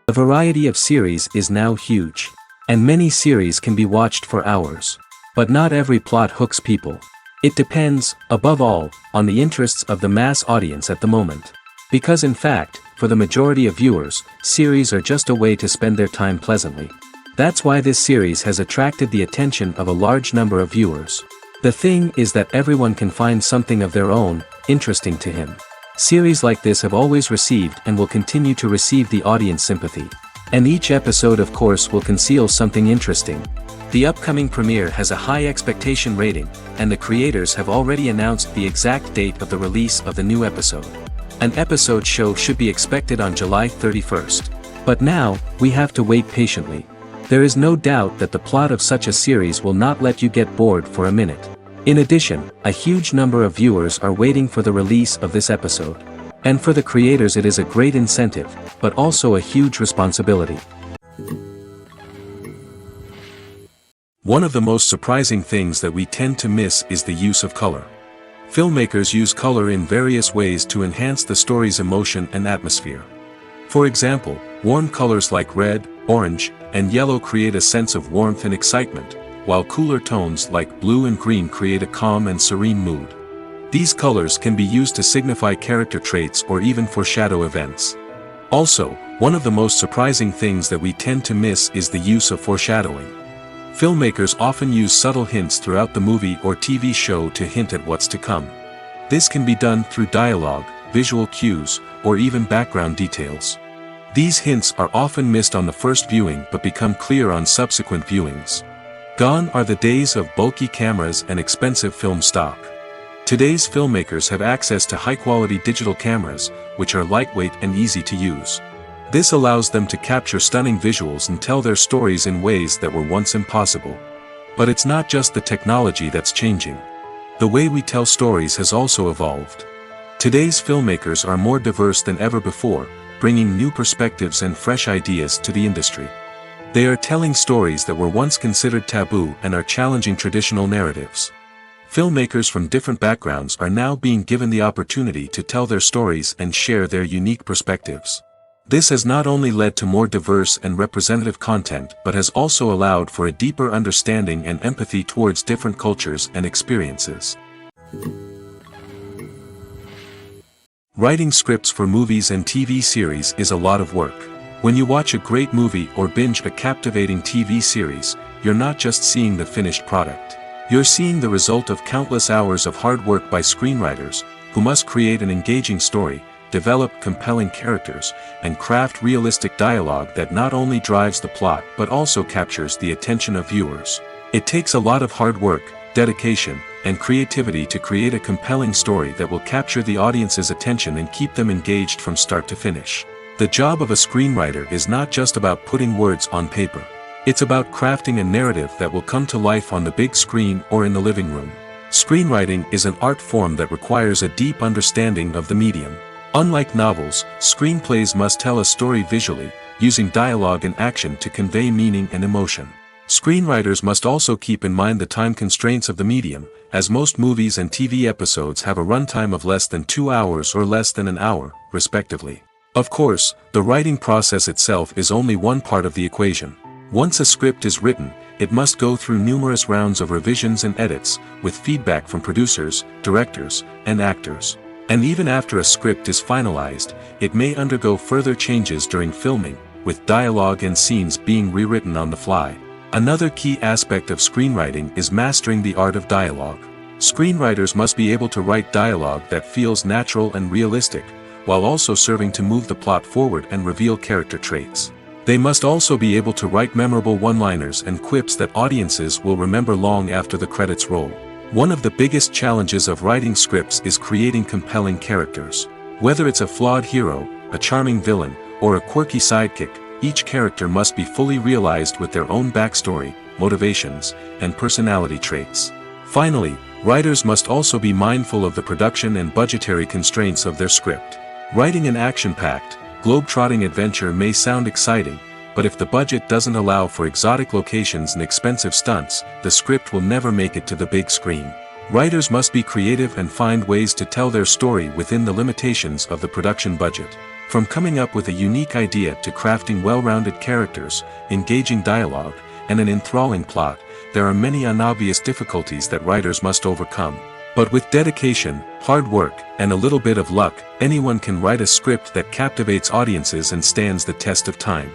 The variety of series is now huge. And many series can be watched for hours. But not every plot hooks people. It depends, above all, on the interests of the mass audience at the moment. Because in fact, for the majority of viewers, series are just a way to spend their time pleasantly. That's why this series has attracted the attention of a large number of viewers. The thing is that everyone can find something of their own, interesting to him. Series like this have always received and will continue to receive the audience sympathy. And each episode of course will conceal something interesting. The upcoming premiere has a high expectation rating, and the creators have already announced the exact date of the release of the new episode. An episode show should be expected on July 31st. But now, we have to wait patiently. There is no doubt that the plot of such a series will not let you get bored for a minute. In addition, a huge number of viewers are waiting for the release of this episode. And for the creators it is a great incentive, but also a huge responsibility. One of the most surprising things that we tend to miss is the use of color. Filmmakers use color in various ways to enhance the story's emotion and atmosphere. For example, warm colors like red, orange, and yellow create a sense of warmth and excitement, while cooler tones like blue and green create a calm and serene mood. These colors can be used to signify character traits or even foreshadow events. Also, one of the most surprising things that we tend to miss is the use of foreshadowing. Filmmakers often use subtle hints throughout the movie or TV show to hint at what's to come. This can be done through dialogue, visual cues, or even background details. These hints are often missed on the first viewing but become clear on subsequent viewings. Gone are the days of bulky cameras and expensive film stock. Today's filmmakers have access to high-quality digital cameras, which are lightweight and easy to use. This allows them to capture stunning visuals and tell their stories in ways that were once impossible. But it's not just the technology that's changing. The way we tell stories has also evolved. Today's filmmakers are more diverse than ever before, bringing new perspectives and fresh ideas to the industry. They are telling stories that were once considered taboo and are challenging traditional narratives. Filmmakers from different backgrounds are now being given the opportunity to tell their stories and share their unique perspectives. This has not only led to more diverse and representative content but has also allowed for a deeper understanding and empathy towards different cultures and experiences. Writing scripts for movies and TV series is a lot of work. When you watch a great movie or binge a captivating TV series, you're not just seeing the finished product. You're seeing the result of countless hours of hard work by screenwriters, who must create an engaging story, develop compelling characters, and craft realistic dialogue that not only drives the plot but also captures the attention of viewers. It takes a lot of hard work, dedication, and creativity to create a compelling story that will capture the audience's attention and keep them engaged from start to finish. The job of a screenwriter is not just about putting words on paper. It's about crafting a narrative that will come to life on the big screen or in the living room. Screenwriting is an art form that requires a deep understanding of the medium. Unlike novels, screenplays must tell a story visually, using dialogue and action to convey meaning and emotion. Screenwriters must also keep in mind the time constraints of the medium, as most movies and TV episodes have a runtime of less than 2 hours or less than an hour, respectively. Of course, the writing process itself is only one part of the equation. Once a script is written, it must go through numerous rounds of revisions and edits, with feedback from producers, directors, and actors. And even after a script is finalized, it may undergo further changes during filming, with dialogue and scenes being rewritten on the fly. Another key aspect of screenwriting is mastering the art of dialogue. Screenwriters must be able to write dialogue that feels natural and realistic, while also serving to move the plot forward and reveal character traits. They must also be able to write memorable one-liners and quips that audiences will remember long after the credits roll. One of the biggest challenges of writing scripts is creating compelling characters. Whether it's a flawed hero, a charming villain, or a quirky sidekick, each character must be fully realized with their own backstory, motivations, and personality traits. Finally, writers must also be mindful of the production and budgetary constraints of their script. Writing an action-packed, globe-trotting adventure may sound exciting, but if the budget doesn't allow for exotic locations and expensive stunts, the script will never make it to the big screen. Writers must be creative and find ways to tell their story within the limitations of the production budget. From coming up with a unique idea to crafting well-rounded characters, engaging dialogue, and an enthralling plot, there are many unobvious difficulties that writers must overcome. But with dedication, hard work, and a little bit of luck, anyone can write a script that captivates audiences and stands the test of time.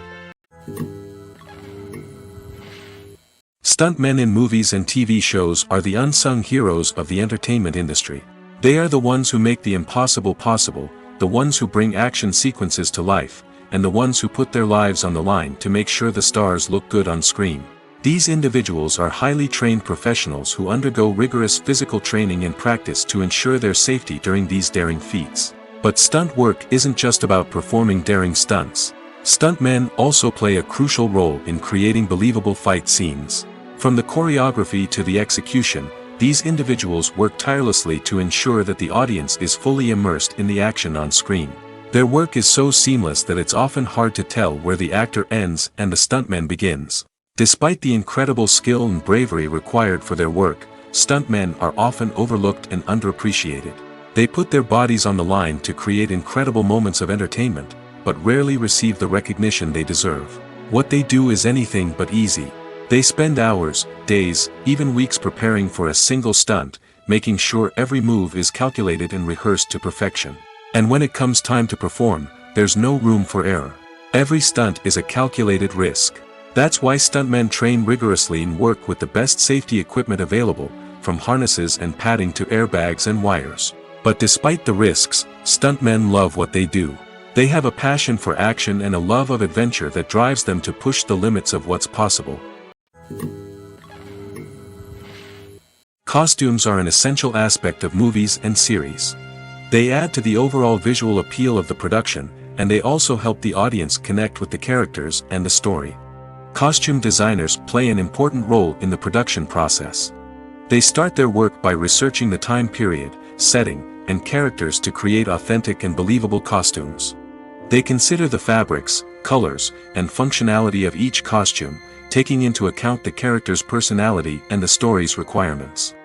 Stuntmen in movies and TV shows are the unsung heroes of the entertainment industry. They are the ones who make the impossible possible, the ones who bring action sequences to life, and the ones who put their lives on the line to make sure the stars look good on screen. These individuals are highly trained professionals who undergo rigorous physical training and practice to ensure their safety during these daring feats. But stunt work isn't just about performing daring stunts. Stuntmen also play a crucial role in creating believable fight scenes. From the choreography to the execution, these individuals work tirelessly to ensure that the audience is fully immersed in the action on screen. Their work is so seamless that it's often hard to tell where the actor ends and the stuntman begins. Despite the incredible skill and bravery required for their work, stuntmen are often overlooked and underappreciated. They put their bodies on the line to create incredible moments of entertainment, but rarely receive the recognition they deserve. What they do is anything but easy. They spend hours, days, even weeks preparing for a single stunt, making sure every move is calculated and rehearsed to perfection. And when it comes time to perform, there's no room for error. Every stunt is a calculated risk. That's why stuntmen train rigorously and work with the best safety equipment available, from harnesses and padding to airbags and wires. But despite the risks, stuntmen love what they do. They have a passion for action and a love of adventure that drives them to push the limits of what's possible. Costumes are an essential aspect of movies and series. They add to the overall visual appeal of the production, and they also help the audience connect with the characters and the story. Costume designers play an important role in the production process. They start their work by researching the time period, setting, and characters to create authentic and believable costumes. They consider the fabrics, colors, and functionality of each costume, taking into account the character's personality and the story's requirements.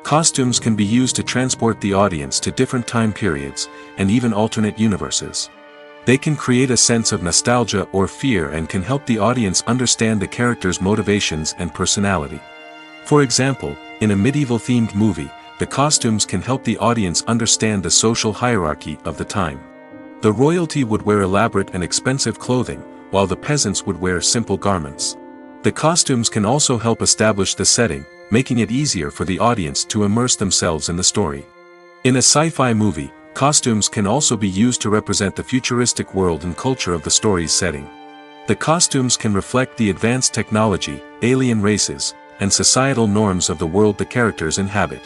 Costumes can be used to transport the audience to different time periods, and even alternate universes. They can create a sense of nostalgia or fear and can help the audience understand the character's motivations and personality. For example, in a medieval-themed movie, the costumes can help the audience understand the social hierarchy of the time. The royalty would wear elaborate and expensive clothing, while the peasants would wear simple garments. The costumes can also help establish the setting, making it easier for the audience to immerse themselves in the story. In a sci-fi movie, costumes can also be used to represent the futuristic world and culture of the story's setting. The costumes can reflect the advanced technology, alien races, and societal norms of the world the characters inhabit.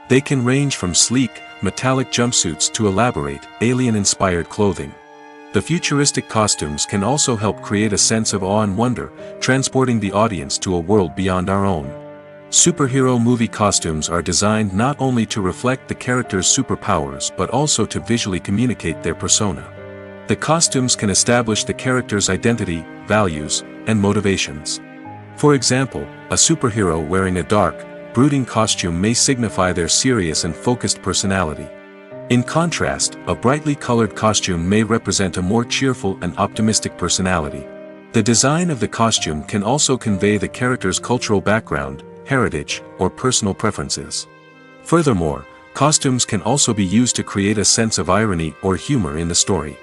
They can range from sleek, metallic jumpsuits to elaborate, alien-inspired clothing. The futuristic costumes can also help create a sense of awe and wonder, transporting the audience to a world beyond our own. Superhero movie costumes are designed not only to reflect the character's superpowers but also to visually communicate their persona. The costumes can establish the character's identity, values, and motivations. For example, a superhero wearing a dark, brooding costume may signify their serious and focused personality. In contrast, a brightly colored costume may represent a more cheerful and optimistic personality. The design of the costume can also convey the character's cultural background, heritage, or personal preferences. Furthermore, costumes can also be used to create a sense of irony or humor in the story.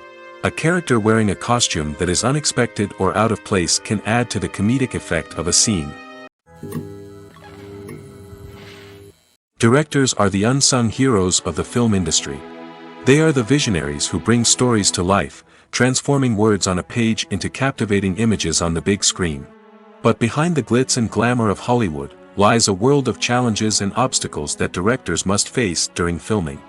A character wearing a costume that is unexpected or out of place can add to the comedic effect of a scene. Directors are the unsung heroes of the film industry. They are the visionaries who bring stories to life, transforming words on a page into captivating images on the big screen. But behind the glitz and glamour of Hollywood lies a world of challenges and obstacles that directors must face during filming.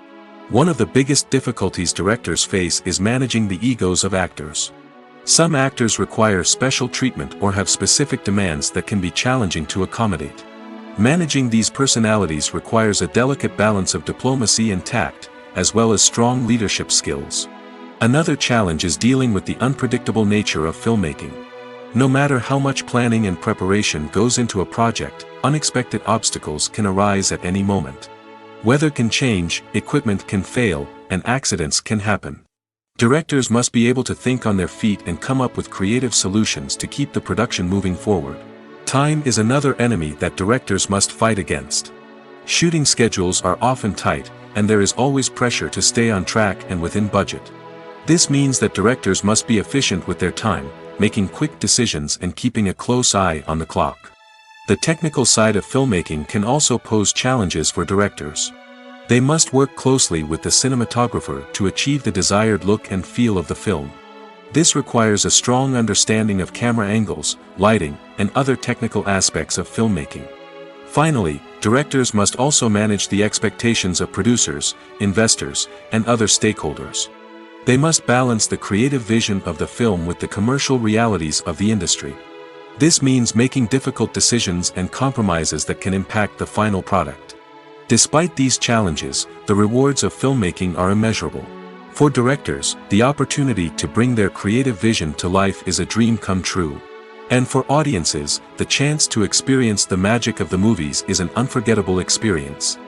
One of the biggest difficulties directors face is managing the egos of actors. Some actors require special treatment or have specific demands that can be challenging to accommodate. Managing these personalities requires a delicate balance of diplomacy and tact, as well as strong leadership skills. Another challenge is dealing with the unpredictable nature of filmmaking. No matter how much planning and preparation goes into a project, unexpected obstacles can arise at any moment. Weather can change, equipment can fail, and accidents can happen. Directors must be able to think on their feet and come up with creative solutions to keep the production moving forward. Time is another enemy that directors must fight against. Shooting schedules are often tight, and there is always pressure to stay on track and within budget. This means that directors must be efficient with their time, making quick decisions and keeping a close eye on the clock. The technical side of filmmaking can also pose challenges for directors. They must work closely with the cinematographer to achieve the desired look and feel of the film. This requires a strong understanding of camera angles, lighting, and other technical aspects of filmmaking. Finally, directors must also manage the expectations of producers, investors, and other stakeholders. They must balance the creative vision of the film with the commercial realities of the industry. This means making difficult decisions and compromises that can impact the final product. Despite these challenges, the rewards of filmmaking are immeasurable. For directors, the opportunity to bring their creative vision to life is a dream come true. And for audiences, the chance to experience the magic of the movies is an unforgettable experience.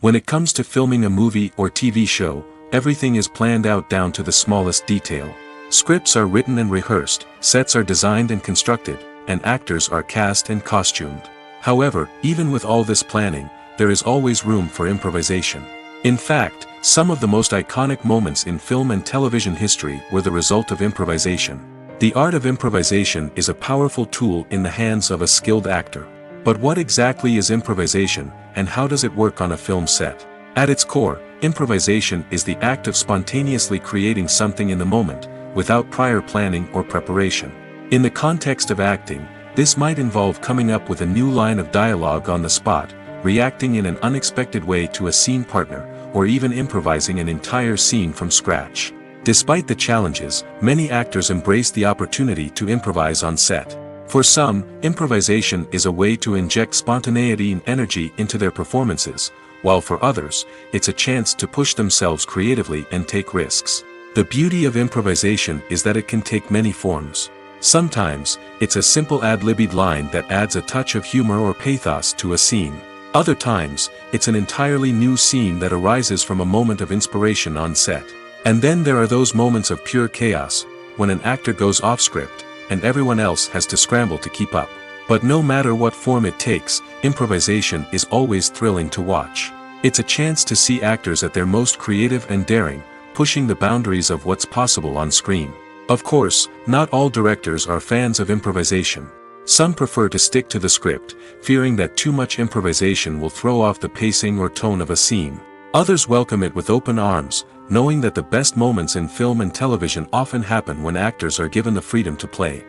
When it comes to filming a movie or TV show, everything is planned out down to the smallest detail. Scripts are written and rehearsed, sets are designed and constructed, and actors are cast and costumed. However, even with all this planning, there is always room for improvisation. In fact, some of the most iconic moments in film and television history were the result of improvisation. The art of improvisation is a powerful tool in the hands of a skilled actor. But what exactly is improvisation, and how does it work on a film set? At its core, improvisation is the act of spontaneously creating something in the moment, without prior planning or preparation. In the context of acting, this might involve coming up with a new line of dialogue on the spot, reacting in an unexpected way to a scene partner, or even improvising an entire scene from scratch. Despite the challenges, many actors embrace the opportunity to improvise on set. For some, improvisation is a way to inject spontaneity and energy into their performances, while for others, it's a chance to push themselves creatively and take risks. The beauty of improvisation is that it can take many forms. Sometimes, it's a simple ad-libbed line that adds a touch of humor or pathos to a scene. Other times, it's an entirely new scene that arises from a moment of inspiration on set. And then there are those moments of pure chaos, when an actor goes off script, and everyone else has to scramble to keep up. But no matter what form it takes, improvisation is always thrilling to watch. It's a chance to see actors at their most creative and daring, pushing the boundaries of what's possible on screen. Of course, not all directors are fans of improvisation. Some prefer to stick to the script, fearing that too much improvisation will throw off the pacing or tone of a scene. Others welcome it with open arms, knowing that the best moments in film and television often happen when actors are given the freedom to play.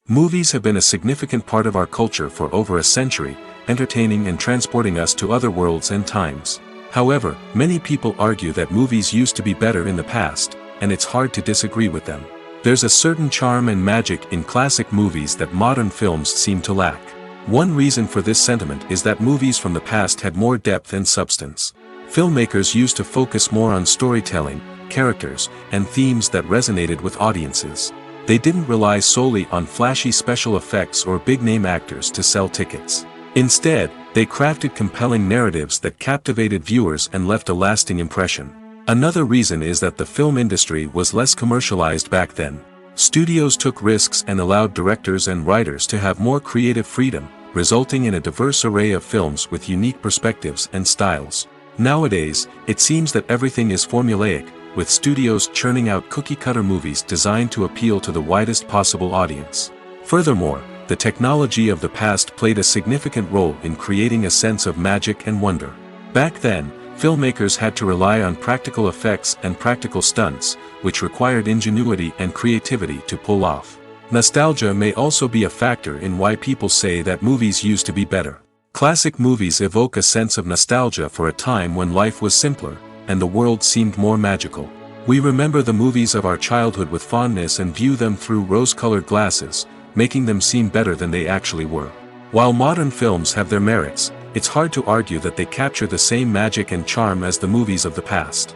Movies have been a significant part of our culture for over a century, entertaining and transporting us to other worlds and times. However, many people argue that movies used to be better in the past, and it's hard to disagree with them. There's a certain charm and magic in classic movies that modern films seem to lack. One reason for this sentiment is that movies from the past had more depth and substance. Filmmakers used to focus more on storytelling, characters, and themes that resonated with audiences. They didn't rely solely on flashy special effects or big-name actors to sell tickets. Instead, they crafted compelling narratives that captivated viewers and left a lasting impression. Another reason is that the film industry was less commercialized back then. Studios took risks and allowed directors and writers to have more creative freedom, resulting in a diverse array of films with unique perspectives and styles. Nowadays, it seems that everything is formulaic, with studios churning out cookie-cutter movies designed to appeal to the widest possible audience. Furthermore, the technology of the past played a significant role in creating a sense of magic and wonder. Back then, filmmakers had to rely on practical effects and practical stunts, which required ingenuity and creativity to pull off. Nostalgia may also be a factor in why people say that movies used to be better. Classic movies evoke a sense of nostalgia for a time when life was simpler, and the world seemed more magical. We remember the movies of our childhood with fondness and view them through rose-colored glasses, making them seem better than they actually were. While modern films have their merits, it's hard to argue that they capture the same magic and charm as the movies of the past.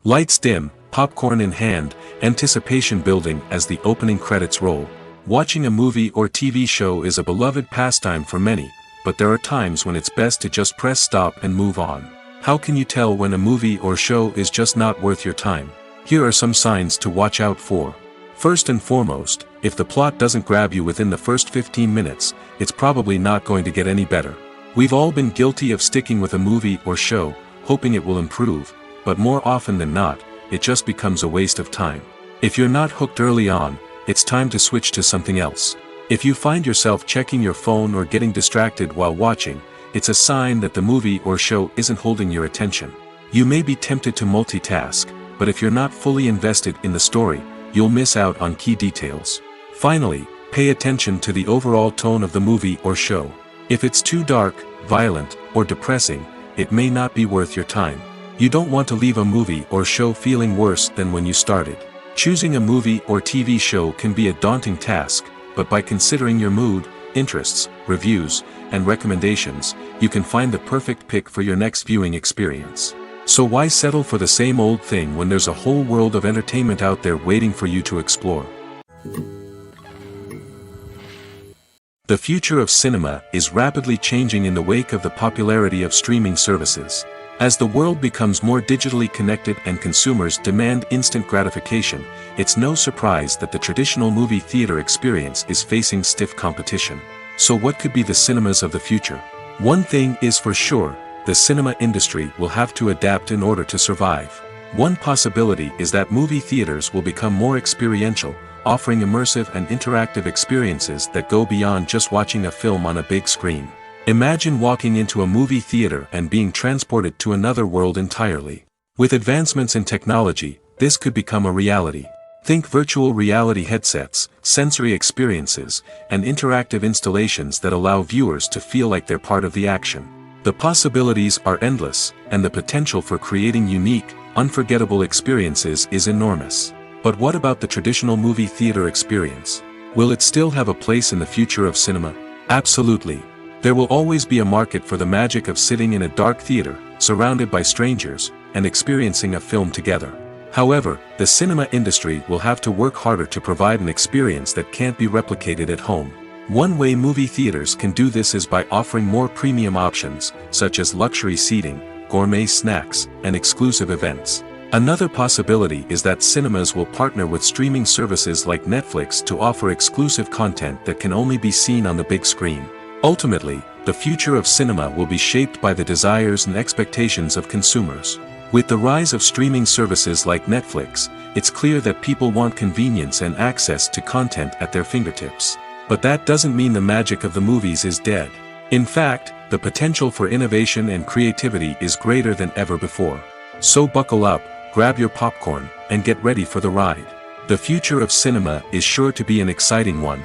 Lights dim, popcorn in hand, anticipation building as the opening credits roll. Watching a movie or TV show is a beloved pastime for many, but there are times when it's best to just press stop and move on. How can you tell when a movie or show is just not worth your time? Here are some signs to watch out for. First and foremost, if the plot doesn't grab you within the first 15 minutes, it's probably not going to get any better. We've all been guilty of sticking with a movie or show, hoping it will improve, but more often than not, it just becomes a waste of time. If you're not hooked early on, it's time to switch to something else. If you find yourself checking your phone or getting distracted while watching, it's a sign that the movie or show isn't holding your attention. You may be tempted to multitask, but if you're not fully invested in the story, you'll miss out on key details. Finally, pay attention to the overall tone of the movie or show. If it's too dark, violent, or depressing, it may not be worth your time. You don't want to leave a movie or show feeling worse than when you started. Choosing a movie or TV show can be a daunting task, but by considering your mood, interests, reviews, and recommendations, you can find the perfect pick for your next viewing experience. So why settle for the same old thing when there's a whole world of entertainment out there waiting for you to explore? The future of cinema is rapidly changing in the wake of the popularity of streaming services. As the world becomes more digitally connected and consumers demand instant gratification, it's no surprise that the traditional movie theater experience is facing stiff competition. So what could be the cinemas of the future? One thing is for sure, the cinema industry will have to adapt in order to survive. One possibility is that movie theaters will become more experiential, offering immersive and interactive experiences that go beyond just watching a film on a big screen. Imagine walking into a movie theater and being transported to another world entirely. With advancements in technology, this could become a reality. Think virtual reality headsets, sensory experiences, and interactive installations that allow viewers to feel like they're part of the action. The possibilities are endless, and the potential for creating unique, unforgettable experiences is enormous. But what about the traditional movie theater experience? Will it still have a place in the future of cinema? Absolutely. There will always be a market for the magic of sitting in a dark theater, surrounded by strangers, and experiencing a film together. However, the cinema industry will have to work harder to provide an experience that can't be replicated at home. One way movie theaters can do this is by offering more premium options, such as luxury seating, gourmet snacks, and exclusive events. Another possibility is that cinemas will partner with streaming services like Netflix to offer exclusive content that can only be seen on the big screen. Ultimately, the future of cinema will be shaped by the desires and expectations of consumers. With the rise of streaming services like Netflix, it's clear that people want convenience and access to content at their fingertips. But that doesn't mean the magic of the movies is dead. In fact, the potential for innovation and creativity is greater than ever before. So buckle up, grab your popcorn, and get ready for the ride. The future of cinema is sure to be an exciting one.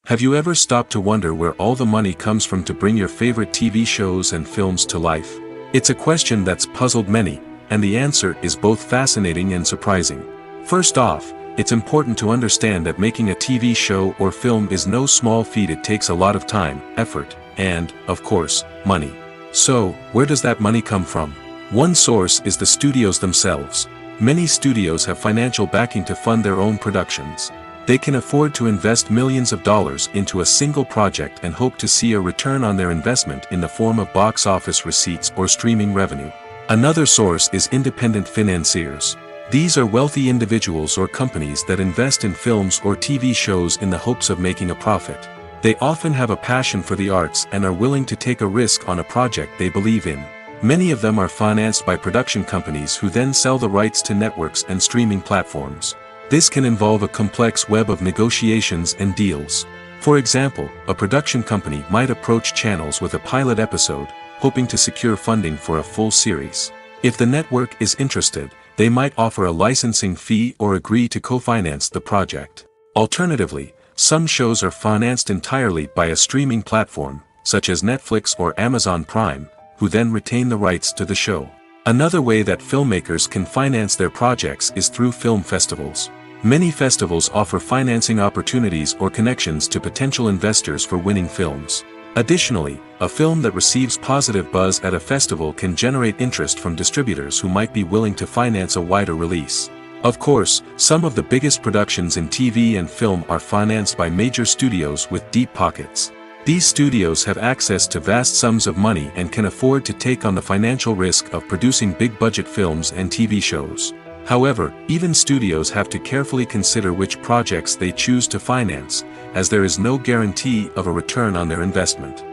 Have you ever stopped to wonder where all the money comes from to bring your favorite TV shows and films to life? It's a question that's puzzled many, and the answer is both fascinating and surprising. First off, it's important to understand that making a TV show or film is no small feat. It takes a lot of time, effort, and, of course, money. So, where does that money come from? One source is the studios themselves. Many studios have financial backing to fund their own productions. They can afford to invest millions of dollars into a single project and hope to see a return on their investment in the form of box office receipts or streaming revenue. Another source is independent financiers. These are wealthy individuals or companies that invest in films or TV shows in the hopes of making a profit. They often have a passion for the arts and are willing to take a risk on a project they believe in. Many of them are financed by production companies who then sell the rights to networks and streaming platforms. This can involve a complex web of negotiations and deals. For example, a production company might approach channels with a pilot episode, hoping to secure funding for a full series. If the network is interested, they might offer a licensing fee or agree to co-finance the project. Alternatively, some shows are financed entirely by a streaming platform, such as Netflix or Amazon Prime, who then retain the rights to the show. Another way that filmmakers can finance their projects is through film festivals. Many festivals offer financing opportunities or connections to potential investors for winning films. Additionally, a film that receives positive buzz at a festival can generate interest from distributors who might be willing to finance a wider release. Of course, some of the biggest productions in TV and film are financed by major studios with deep pockets. These studios have access to vast sums of money and can afford to take on the financial risk of producing big-budget films and TV shows. However, even studios have to carefully consider which projects they choose to finance, as there is no guarantee of a return on their investment.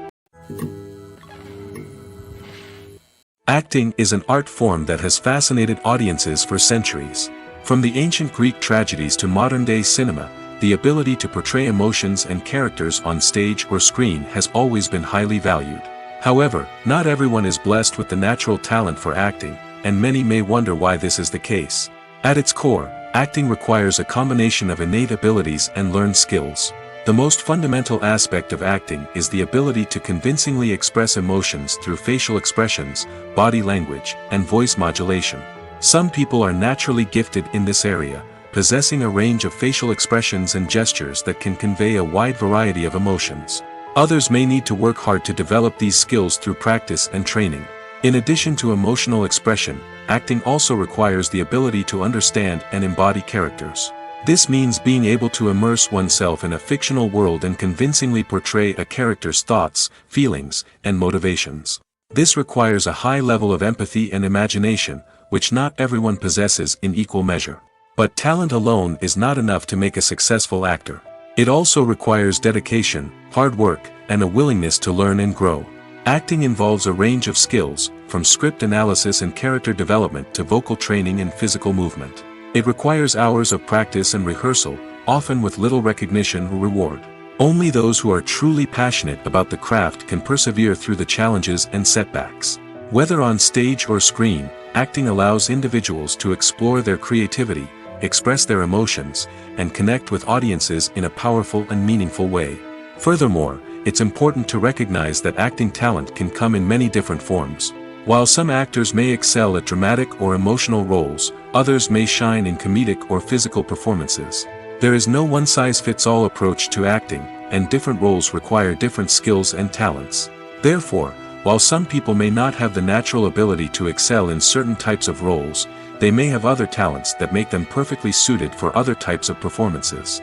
Acting is an art form that has fascinated audiences for centuries. From the ancient Greek tragedies to modern-day cinema, the ability to portray emotions and characters on stage or screen has always been highly valued. However, not everyone is blessed with the natural talent for acting, and many may wonder why this is the case. At its core, acting requires a combination of innate abilities and learned skills. The most fundamental aspect of acting is the ability to convincingly express emotions through facial expressions, body language, and voice modulation. Some people are naturally gifted in this area, possessing a range of facial expressions and gestures that can convey a wide variety of emotions. Others may need to work hard to develop these skills through practice and training. In addition to emotional expression, acting also requires the ability to understand and embody characters. This means being able to immerse oneself in a fictional world and convincingly portray a character's thoughts, feelings, and motivations. This requires a high level of empathy and imagination, which not everyone possesses in equal measure. But talent alone is not enough to make a successful actor. It also requires dedication, hard work, and a willingness to learn and grow. Acting involves a range of skills, from script analysis and character development to vocal training and physical movement. It requires hours of practice and rehearsal, often with little recognition or reward. Only those who are truly passionate about the craft can persevere through the challenges and setbacks. Whether on stage or screen, acting allows individuals to explore their creativity, express their emotions, and connect with audiences in a powerful and meaningful way. Furthermore, it's important to recognize that acting talent can come in many different forms. While some actors may excel at dramatic or emotional roles, others may shine in comedic or physical performances. There is no one-size-fits-all approach to acting, and different roles require different skills and talents. Therefore, while some people may not have the natural ability to excel in certain types of roles, they may have other talents that make them perfectly suited for other types of performances.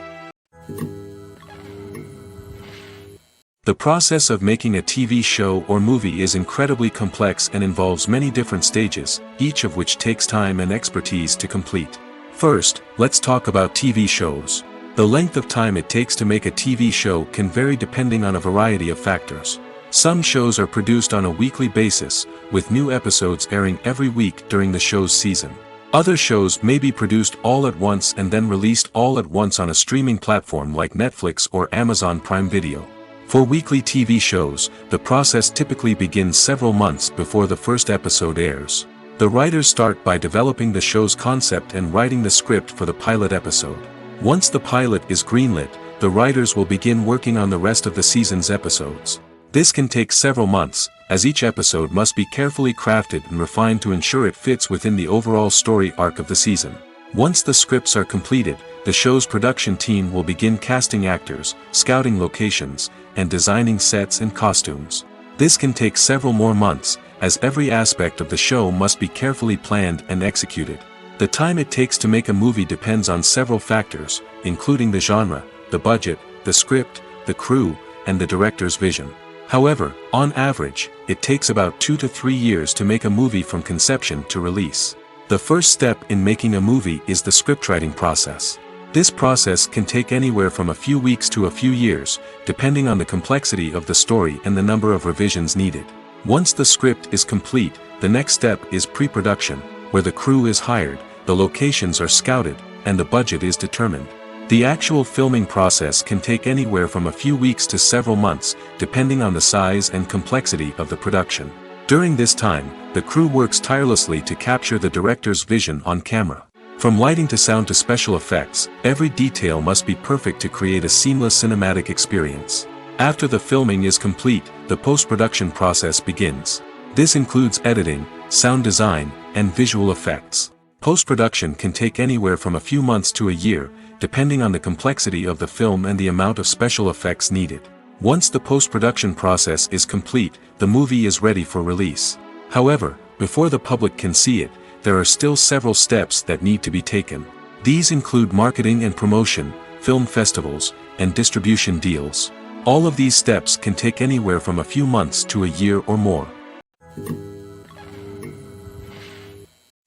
The process of making a TV show or movie is incredibly complex and involves many different stages, each of which takes time and expertise to complete. First, let's talk about TV shows. The length of time it takes to make a TV show can vary depending on a variety of factors. Some shows are produced on a weekly basis, with new episodes airing every week during the show's season. Other shows may be produced all at once and then released all at once on a streaming platform like Netflix or Amazon Prime Video. For weekly TV shows, the process typically begins several months before the first episode airs. The writers start by developing the show's concept and writing the script for the pilot episode. Once the pilot is greenlit, the writers will begin working on the rest of the season's episodes. This can take several months, as each episode must be carefully crafted and refined to ensure it fits within the overall story arc of the season. Once the scripts are completed, the show's production team will begin casting actors, scouting locations, and designing sets and costumes. This can take several more months, as every aspect of the show must be carefully planned and executed. The time it takes to make a movie depends on several factors, including the genre, the budget, the script, the crew, and the director's vision. However, on average, it takes about 2 to 3 years to make a movie from conception to release. The first step in making a movie is the scriptwriting process. This process can take anywhere from a few weeks to a few years, depending on the complexity of the story and the number of revisions needed. Once the script is complete, the next step is pre-production, where the crew is hired, the locations are scouted, and the budget is determined. The actual filming process can take anywhere from a few weeks to several months, depending on the size and complexity of the production. During this time, the crew works tirelessly to capture the director's vision on camera. From lighting to sound to special effects, every detail must be perfect to create a seamless cinematic experience. After the filming is complete, the post-production process begins. This includes editing, sound design, and visual effects. Post-production can take anywhere from a few months to a year, depending on the complexity of the film and the amount of special effects needed. Once the post-production process is complete, the movie is ready for release. However, before the public can see it, there are still several steps that need to be taken. These include marketing and promotion, film festivals, and distribution deals. All of these steps can take anywhere from a few months to a year or more.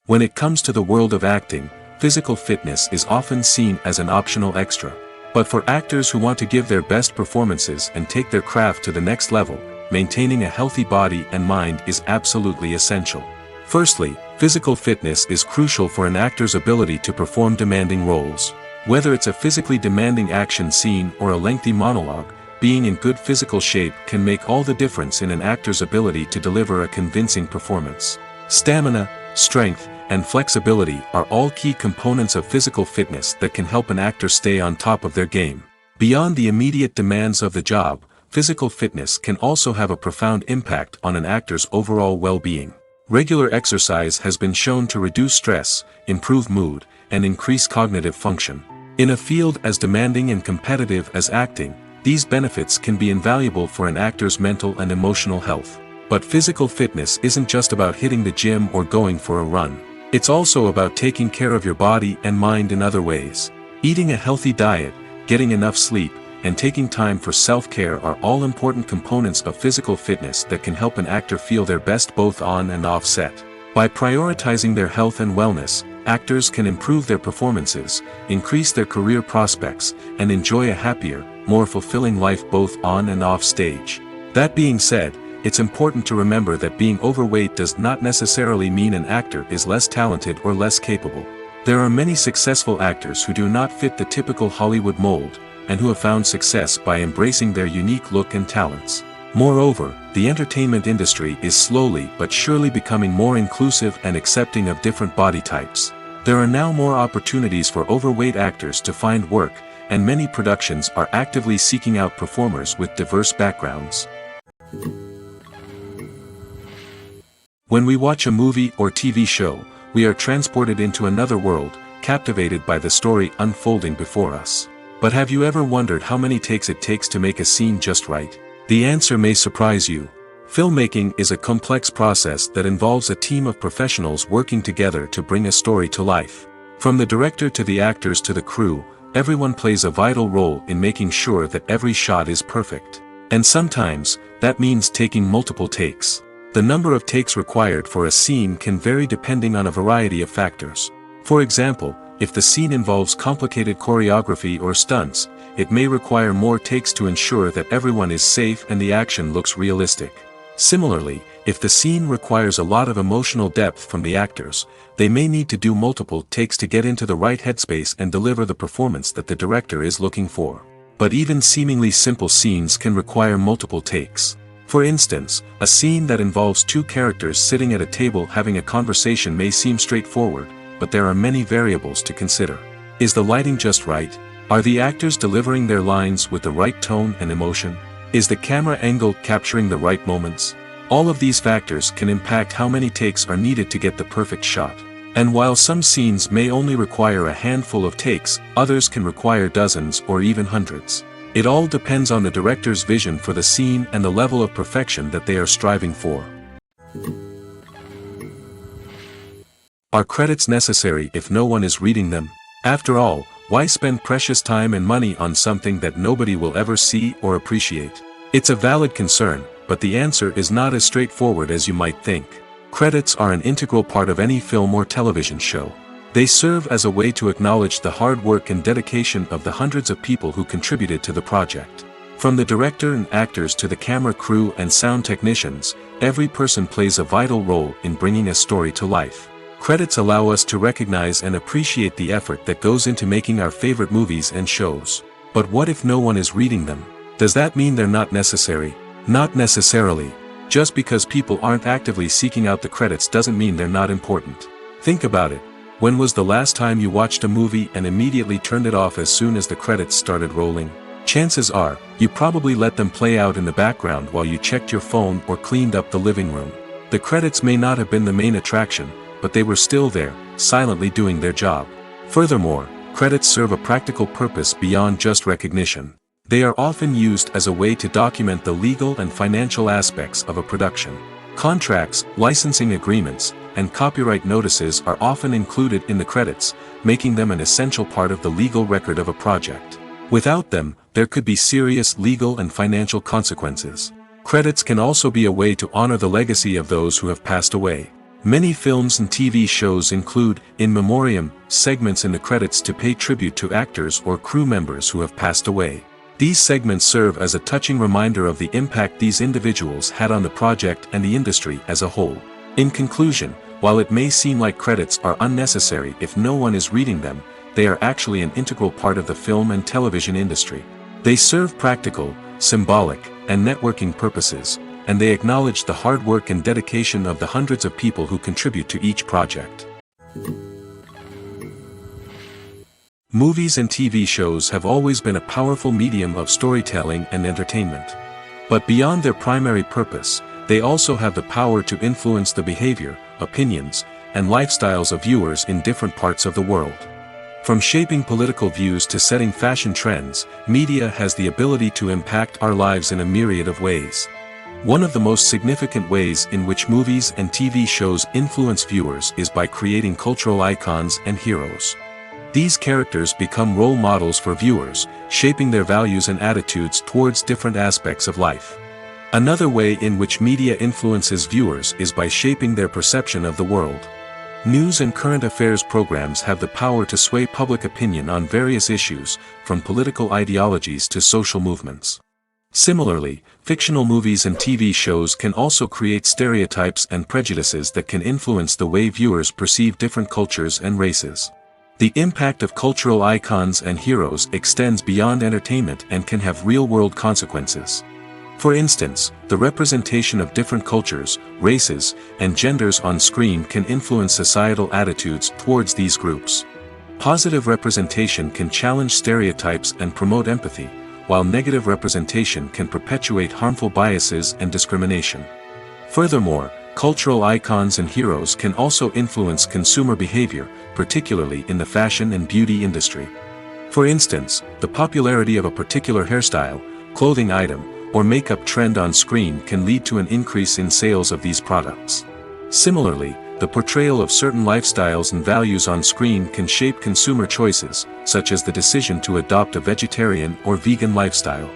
When it comes to the world of acting, physical fitness is often seen as an optional extra. But for actors who want to give their best performances and take their craft to the next level, maintaining a healthy body and mind is absolutely essential. Firstly, physical fitness is crucial for an actor's ability to perform demanding roles. Whether it's a physically demanding action scene or a lengthy monologue, being in good physical shape can make all the difference in an actor's ability to deliver a convincing performance. Stamina, strength, and flexibility are all key components of physical fitness that can help an actor stay on top of their game. Beyond the immediate demands of the job, physical fitness can also have a profound impact on an actor's overall well-being. Regular exercise has been shown to reduce stress, improve mood, and increase cognitive function. In a field as demanding and competitive as acting, these benefits can be invaluable for an actor's mental and emotional health. But physical fitness isn't just about hitting the gym or going for a run. It's also about taking care of your body and mind in other ways. Eating a healthy diet, getting enough sleep, and taking time for self-care are all important components of physical fitness that can help an actor feel their best both on and off set. By prioritizing their health and wellness, actors can improve their performances, increase their career prospects, and enjoy a happier, more fulfilling life both on and off stage. That being said, it's important to remember that being overweight does not necessarily mean an actor is less talented or less capable. There are many successful actors who do not fit the typical Hollywood mold, and who have found success by embracing their unique look and talents. Moreover, the entertainment industry is slowly but surely becoming more inclusive and accepting of different body types. There are now more opportunities for overweight actors to find work, and many productions are actively seeking out performers with diverse backgrounds. When we watch a movie or TV show, we are transported into another world, captivated by the story unfolding before us. But have you ever wondered how many takes it takes to make a scene just right? The answer may surprise you. Filmmaking is a complex process that involves a team of professionals working together to bring a story to life. From the director to the actors to the crew, everyone plays a vital role in making sure that every shot is perfect. And sometimes, that means taking multiple takes. The number of takes required for a scene can vary depending on a variety of factors. For example, if the scene involves complicated choreography or stunts, it may require more takes to ensure that everyone is safe and the action looks realistic. Similarly, if the scene requires a lot of emotional depth from the actors, they may need to do multiple takes to get into the right headspace and deliver the performance that the director is looking for. But even seemingly simple scenes can require multiple takes. For instance, a scene that involves two characters sitting at a table having a conversation may seem straightforward, but there are many variables to consider. Is the lighting just right? Are the actors delivering their lines with the right tone and emotion? Is the camera angle capturing the right moments? All of these factors can impact how many takes are needed to get the perfect shot. And while some scenes may only require a handful of takes, others can require dozens or even hundreds. It all depends on the director's vision for the scene and the level of perfection that they are striving for. Are credits necessary if no one is reading them? After all, why spend precious time and money on something that nobody will ever see or appreciate? It's a valid concern, but the answer is not as straightforward as you might think. Credits are an integral part of any film or television show. They serve as a way to acknowledge the hard work and dedication of the hundreds of people who contributed to the project. From the director and actors to the camera crew and sound technicians, every person plays a vital role in bringing a story to life. Credits allow us to recognize and appreciate the effort that goes into making our favorite movies and shows. But what if no one is reading them? Does that mean they're not necessary? Not necessarily. Just because people aren't actively seeking out the credits doesn't mean they're not important. Think about it. When was the last time you watched a movie and immediately turned it off as soon as the credits started rolling? Chances are, you probably let them play out in the background while you checked your phone or cleaned up the living room. The credits may not have been the main attraction, but they were still there, silently doing their job. Furthermore, credits serve a practical purpose beyond just recognition. They are often used as a way to document the legal and financial aspects of a production. Contracts, licensing agreements, and copyright notices are often included in the credits, making them an essential part of the legal record of a project. Without them, there could be serious legal and financial consequences. Credits can also be a way to honor the legacy of those who have passed away. Many films and TV shows include, in memoriam, segments in the credits to pay tribute to actors or crew members who have passed away. These segments serve as a touching reminder of the impact these individuals had on the project and the industry as a whole. In conclusion, while it may seem like credits are unnecessary if no one is reading them, they are actually an integral part of the film and television industry. They serve practical, symbolic, and networking purposes, and they acknowledge the hard work and dedication of the hundreds of people who contribute to each project. Movies and TV shows have always been a powerful medium of storytelling and entertainment. But beyond their primary purpose, they also have the power to influence the behavior, opinions, and lifestyles of viewers in different parts of the world. From shaping political views to setting fashion trends, media has the ability to impact our lives in a myriad of ways. One of the most significant ways in which movies and TV shows influence viewers is by creating cultural icons and heroes. These characters become role models for viewers, shaping their values and attitudes towards different aspects of life. Another way in which media influences viewers is by shaping their perception of the world. News and current affairs programs have the power to sway public opinion on various issues, from political ideologies to social movements. Similarly, fictional movies and TV shows can also create stereotypes and prejudices that can influence the way viewers perceive different cultures and races. The impact of cultural icons and heroes extends beyond entertainment and can have real-world consequences. For instance, the representation of different cultures, races, and genders on screen can influence societal attitudes towards these groups. Positive representation can challenge stereotypes and promote empathy, while negative representation can perpetuate harmful biases and discrimination. Furthermore, cultural icons and heroes can also influence consumer behavior, particularly in the fashion and beauty industry. For instance, the popularity of a particular hairstyle, clothing item, or makeup trend on screen can lead to an increase in sales of these products. Similarly, the portrayal of certain lifestyles and values on screen can shape consumer choices, such as the decision to adopt a vegetarian or vegan lifestyle.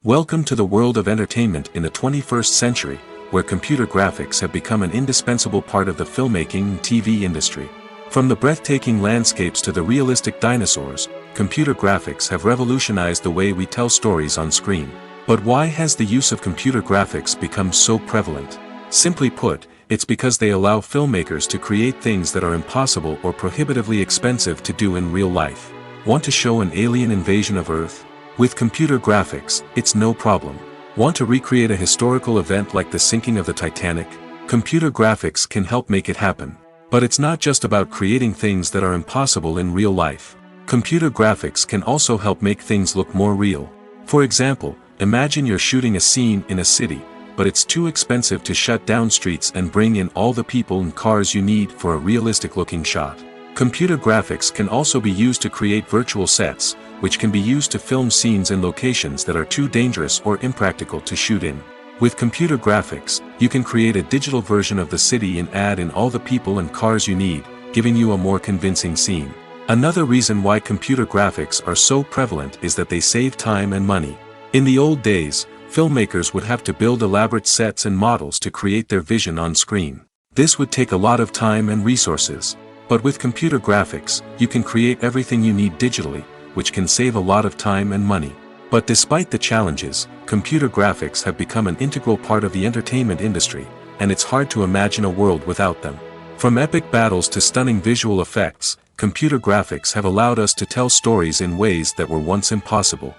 Welcome to the world of entertainment in the 21st century, where computer graphics have become an indispensable part of the filmmaking and TV industry. From the breathtaking landscapes to the realistic dinosaurs, computer graphics have revolutionized the way we tell stories on screen. But why has the use of computer graphics become so prevalent? Simply put, it's because they allow filmmakers to create things that are impossible or prohibitively expensive to do in real life. Want to show an alien invasion of Earth? With computer graphics, it's no problem. Want to recreate a historical event like the sinking of the Titanic? Computer graphics can help make it happen. But it's not just about creating things that are impossible in real life. Computer graphics can also help make things look more real. For example, imagine you're shooting a scene in a city, but it's too expensive to shut down streets and bring in all the people and cars you need for a realistic-looking shot. Computer graphics can also be used to create virtual sets, which can be used to film scenes in locations that are too dangerous or impractical to shoot in. With computer graphics, you can create a digital version of the city and add in all the people and cars you need, giving you a more convincing scene. Another reason why computer graphics are so prevalent is that they save time and money. In the old days, filmmakers would have to build elaborate sets and models to create their vision on screen. This would take a lot of time and resources. But with computer graphics, you can create everything you need digitally, which can save a lot of time and money. But despite the challenges, computer graphics have become an integral part of the entertainment industry, and it's hard to imagine a world without them. From epic battles to stunning visual effects, computer graphics have allowed us to tell stories in ways that were once impossible.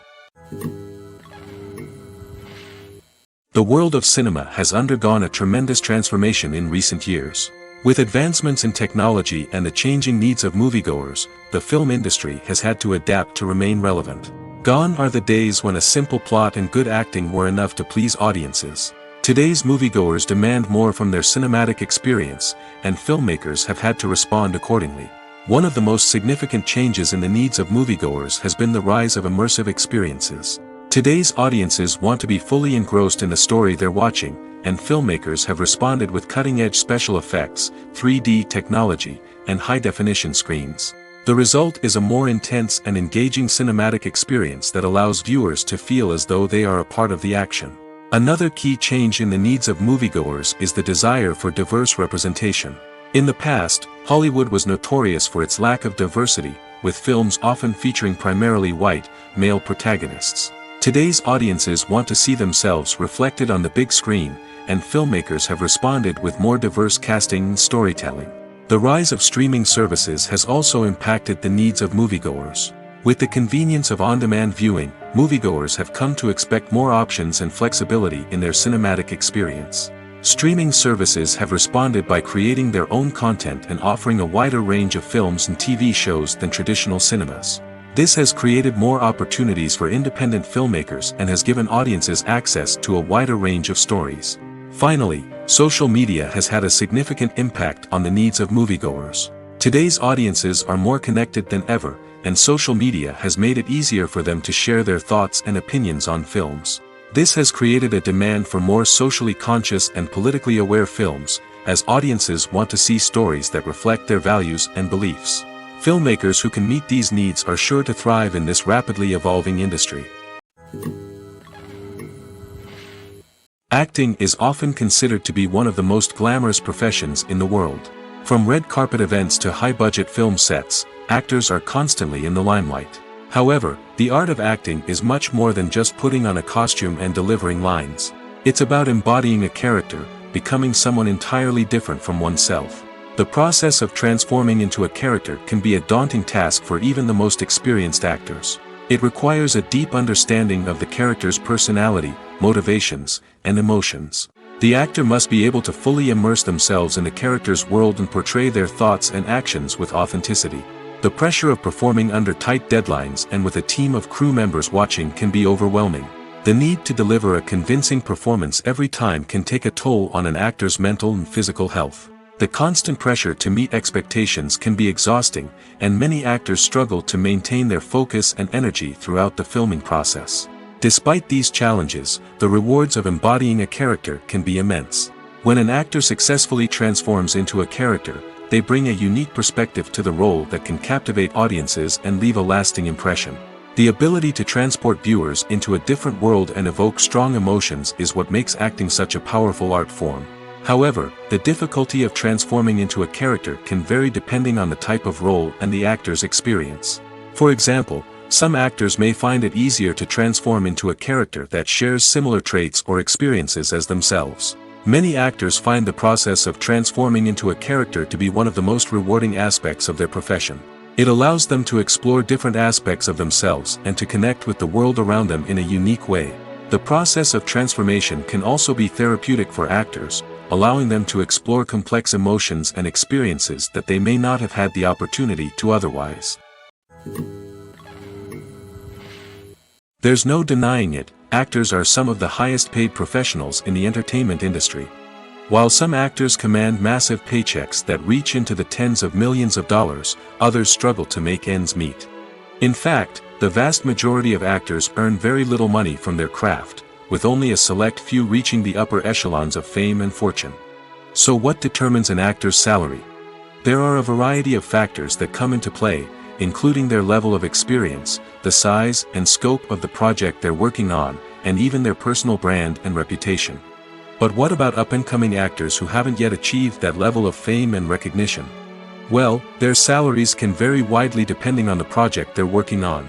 The world of cinema has undergone a tremendous transformation in recent years. With advancements in technology and the changing needs of moviegoers, the film industry has had to adapt to remain relevant. Gone are the days when a simple plot and good acting were enough to please audiences. Today's moviegoers demand more from their cinematic experience, and filmmakers have had to respond accordingly. One of the most significant changes in the needs of moviegoers has been the rise of immersive experiences. Today's audiences want to be fully engrossed in the story they're watching, and filmmakers have responded with cutting-edge special effects, 3D technology, and high-definition screens. The result is a more intense and engaging cinematic experience that allows viewers to feel as though they are a part of the action. Another key change in the needs of moviegoers is the desire for diverse representation. In the past, Hollywood was notorious for its lack of diversity, with films often featuring primarily white, male protagonists. Today's audiences want to see themselves reflected on the big screen, and filmmakers have responded with more diverse casting and storytelling. The rise of streaming services has also impacted the needs of moviegoers. With the convenience of on-demand viewing, moviegoers have come to expect more options and flexibility in their cinematic experience. Streaming services have responded by creating their own content and offering a wider range of films and TV shows than traditional cinemas. This has created more opportunities for independent filmmakers and has given audiences access to a wider range of stories. Finally, social media has had a significant impact on the needs of moviegoers. Today's audiences are more connected than ever, and social media has made it easier for them to share their thoughts and opinions on films. This has created a demand for more socially conscious and politically aware films, as audiences want to see stories that reflect their values and beliefs. Filmmakers who can meet these needs are sure to thrive in this rapidly evolving industry. Acting is often considered to be one of the most glamorous professions in the world. From red carpet events to high-budget film sets, actors are constantly in the limelight. However, the art of acting is much more than just putting on a costume and delivering lines. It's about embodying a character, becoming someone entirely different from oneself. The process of transforming into a character can be a daunting task for even the most experienced actors. It requires a deep understanding of the character's personality, motivations, and emotions. The actor must be able to fully immerse themselves in the character's world and portray their thoughts and actions with authenticity. The pressure of performing under tight deadlines and with a team of crew members watching can be overwhelming. The need to deliver a convincing performance every time can take a toll on an actor's mental and physical health. The constant pressure to meet expectations can be exhausting, and many actors struggle to maintain their focus and energy throughout the filming process. Despite these challenges, the rewards of embodying a character can be immense. When an actor successfully transforms into a character, they bring a unique perspective to the role that can captivate audiences and leave a lasting impression. The ability to transport viewers into a different world and evoke strong emotions is what makes acting such a powerful art form. However, the difficulty of transforming into a character can vary depending on the type of role and the actor's experience. For example, some actors may find it easier to transform into a character that shares similar traits or experiences as themselves. Many actors find the process of transforming into a character to be one of the most rewarding aspects of their profession. It allows them to explore different aspects of themselves and to connect with the world around them in a unique way. The process of transformation can also be therapeutic for actors, allowing them to explore complex emotions and experiences that they may not have had the opportunity to otherwise. There's no denying it, actors are some of the highest paid professionals in the entertainment industry. While some actors command massive paychecks that reach into the tens of millions of dollars, others struggle to make ends meet. In fact, the vast majority of actors earn very little money from their craft, with only a select few reaching the upper echelons of fame and fortune. So what determines an actor's salary? There are a variety of factors that come into play, including their level of experience, the size and scope of the project they're working on, and even their personal brand and reputation. But what about up-and-coming actors who haven't yet achieved that level of fame and recognition? Well, their salaries can vary widely depending on the project they're working on.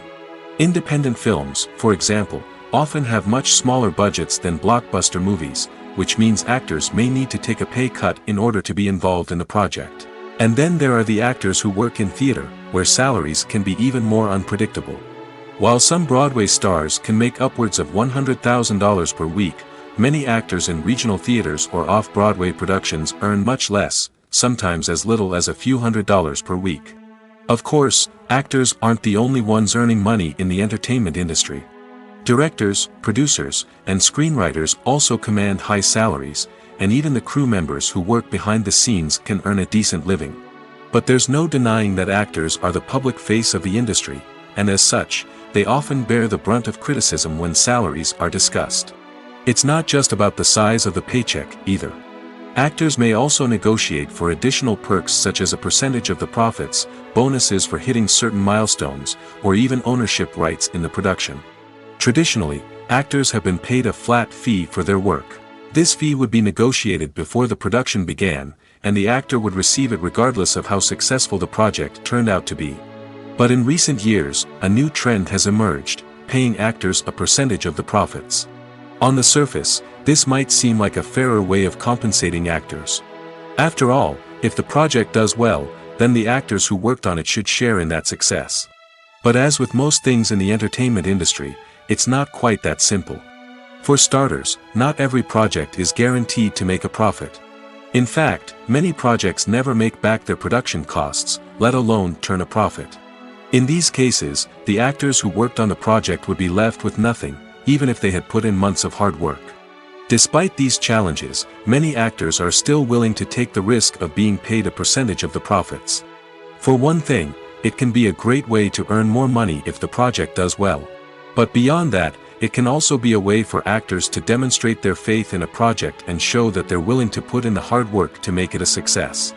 Independent films, for example, often have much smaller budgets than blockbuster movies, which means actors may need to take a pay cut in order to be involved in the project. And then there are the actors who work in theater, where salaries can be even more unpredictable. While some Broadway stars can make upwards of $100,000 per week, many actors in regional theaters or off-Broadway productions earn much less, sometimes as little as a few $100s per week. Of course, actors aren't the only ones earning money in the entertainment industry. Directors, producers, and screenwriters also command high salaries, and even the crew members who work behind the scenes can earn a decent living. But there's no denying that actors are the public face of the industry, and as such, they often bear the brunt of criticism when salaries are discussed. It's not just about the size of the paycheck, either. Actors may also negotiate for additional perks such as a percentage of the profits, bonuses for hitting certain milestones, or even ownership rights in the production. Traditionally, actors have been paid a flat fee for their work. This fee would be negotiated before the production began, and the actor would receive it regardless of how successful the project turned out to be. But in recent years, a new trend has emerged, paying actors a percentage of the profits. On the surface, this might seem like a fairer way of compensating actors. After all, if the project does well, then the actors who worked on it should share in that success. But as with most things in the entertainment industry, it's not quite that simple. For starters, not every project is guaranteed to make a profit. In fact, many projects never make back their production costs, let alone turn a profit. In these cases, the actors who worked on the project would be left with nothing, even if they had put in months of hard work. Despite these challenges, many actors are still willing to take the risk of being paid a percentage of the profits. For one thing, it can be a great way to earn more money if the project does well. But beyond that, it can also be a way for actors to demonstrate their faith in a project and show that they're willing to put in the hard work to make it a success.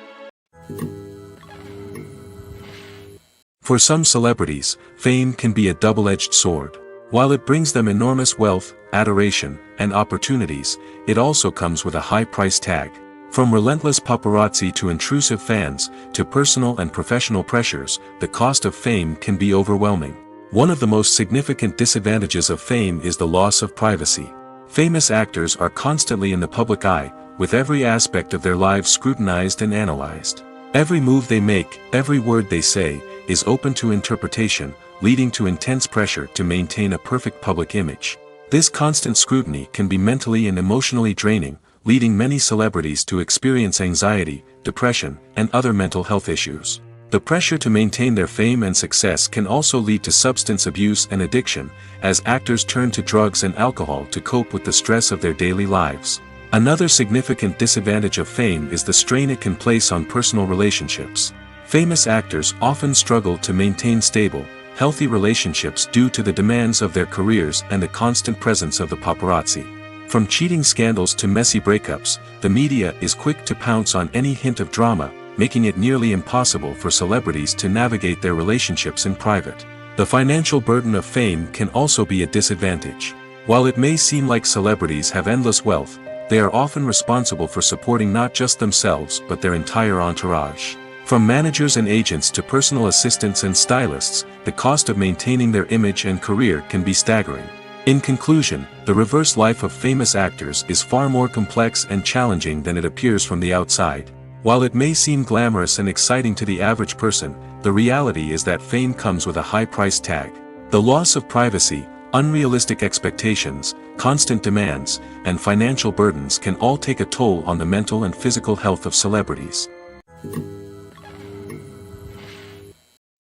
For some celebrities, fame can be a double-edged sword. While it brings them enormous wealth, adoration, and opportunities, it also comes with a high price tag. From relentless paparazzi to intrusive fans, to personal and professional pressures, the cost of fame can be overwhelming. One of the most significant disadvantages of fame is the loss of privacy. Famous actors are constantly in the public eye, with every aspect of their lives scrutinized and analyzed. Every move they make, every word they say, is open to interpretation, leading to intense pressure to maintain a perfect public image. This constant scrutiny can be mentally and emotionally draining, leading many celebrities to experience anxiety, depression, and other mental health issues. The pressure to maintain their fame and success can also lead to substance abuse and addiction, as actors turn to drugs and alcohol to cope with the stress of their daily lives. Another significant disadvantage of fame is the strain it can place on personal relationships. Famous actors often struggle to maintain stable, healthy relationships due to the demands of their careers and the constant presence of the paparazzi. From cheating scandals to messy breakups, the media is quick to pounce on any hint of drama, making it nearly impossible for celebrities to navigate their relationships in private. The financial burden of fame can also be a disadvantage. While it may seem like celebrities have endless wealth, they are often responsible for supporting not just themselves but their entire entourage. From managers and agents to personal assistants and stylists, the cost of maintaining their image and career can be staggering. In conclusion, the reverse life of famous actors is far more complex and challenging than it appears from the outside. While it may seem glamorous and exciting to the average person, the reality is that fame comes with a high price tag. The loss of privacy, unrealistic expectations, constant demands, and financial burdens can all take a toll on the mental and physical health of celebrities.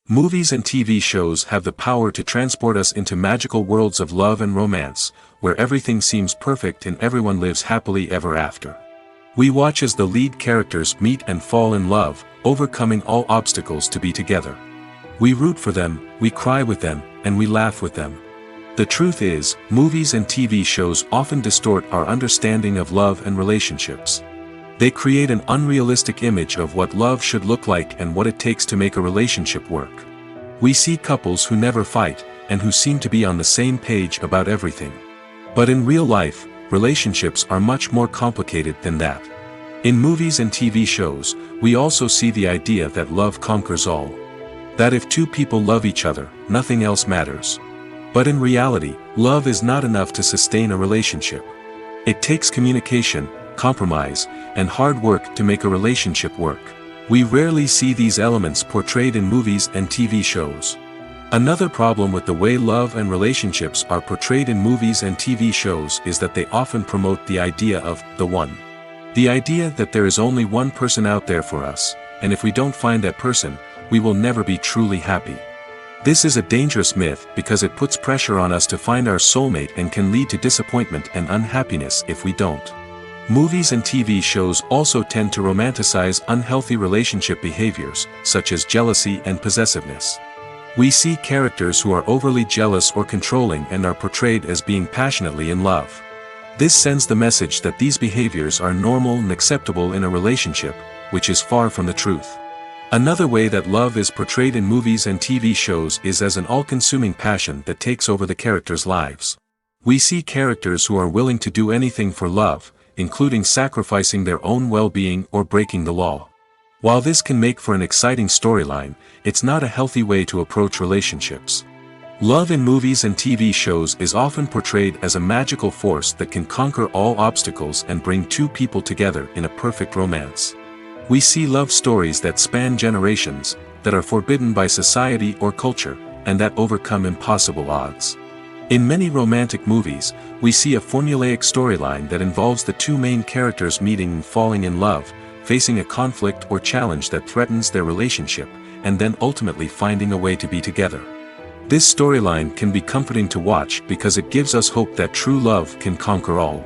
Movies and TV shows have the power to transport us into magical worlds of love and romance, where everything seems perfect and everyone lives happily ever after. We watch as the lead characters meet and fall in love, overcoming all obstacles to be together. We root for them, we cry with them, and we laugh with them. The truth is, movies and TV shows often distort our understanding of love and relationships. They create an unrealistic image of what love should look like and what it takes to make a relationship work. We see couples who never fight, and who seem to be on the same page about everything. But in real life, relationships are much more complicated than that. In movies and TV shows, we also see the idea that love conquers all. That if two people love each other, nothing else matters. But in reality, love is not enough to sustain a relationship. It takes communication, compromise, and hard work to make a relationship work. We rarely see these elements portrayed in movies and TV shows. Another problem with the way love and relationships are portrayed in movies and TV shows is that they often promote the idea of the one. The idea that there is only one person out there for us, and if we don't find that person, we will never be truly happy. This is a dangerous myth because it puts pressure on us to find our soulmate and can lead to disappointment and unhappiness if we don't. Movies and TV shows also tend to romanticize unhealthy relationship behaviors, such as jealousy and possessiveness. We see characters who are overly jealous or controlling and are portrayed as being passionately in love. This sends the message that these behaviors are normal and acceptable in a relationship, which is far from the truth. Another way that love is portrayed in movies and TV shows is as an all-consuming passion that takes over the characters' lives. We see characters who are willing to do anything for love, including sacrificing their own well-being or breaking the law. While this can make for an exciting storyline, it's not a healthy way to approach relationships. Love in movies and TV shows is often portrayed as a magical force that can conquer all obstacles and bring two people together in a perfect romance. We see love stories that span generations, that are forbidden by society or culture, and that overcome impossible odds. In many romantic movies, we see a formulaic storyline that involves the two main characters meeting and falling in love, facing a conflict or challenge that threatens their relationship, and then ultimately finding a way to be together. This storyline can be comforting to watch because it gives us hope that true love can conquer all.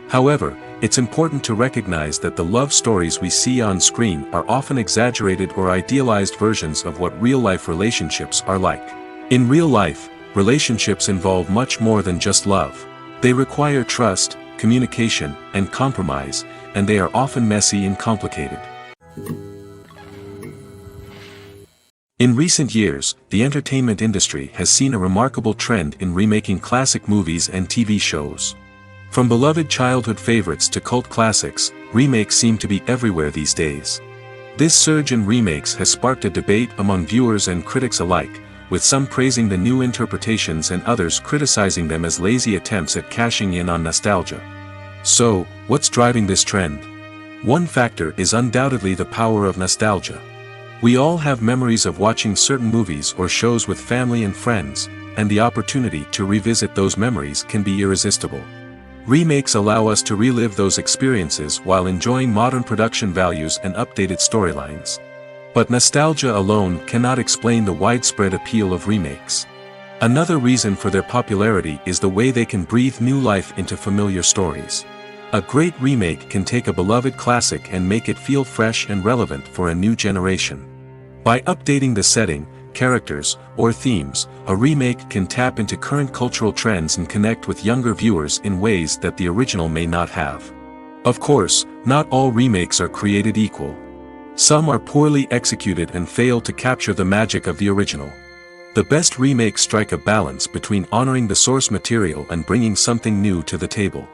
However, it's important to recognize that the love stories we see on screen are often exaggerated or idealized versions of what real-life relationships are like. In real life, relationships involve much more than just love. They require trust, communication, and compromise, and they are often messy and complicated. In recent years, the entertainment industry has seen a remarkable trend in remaking classic movies and TV shows. From beloved childhood favorites to cult classics, remakes seem to be everywhere these days. This surge in remakes has sparked a debate among viewers and critics alike, with some praising the new interpretations and others criticizing them as lazy attempts at cashing in on nostalgia. So, what's driving this trend? One factor is undoubtedly the power of nostalgia. We all have memories of watching certain movies or shows with family and friends, and the opportunity to revisit those memories can be irresistible. Remakes allow us to relive those experiences while enjoying modern production values and updated storylines. But nostalgia alone cannot explain the widespread appeal of remakes. Another reason for their popularity is the way they can breathe new life into familiar stories. A great remake can take a beloved classic and make it feel fresh and relevant for a new generation. By updating the setting, characters, or themes, a remake can tap into current cultural trends and connect with younger viewers in ways that the original may not have. Of course, not all remakes are created equal. Some are poorly executed and fail to capture the magic of the original. The best remakes strike a balance between honoring the source material and bringing something new to the table.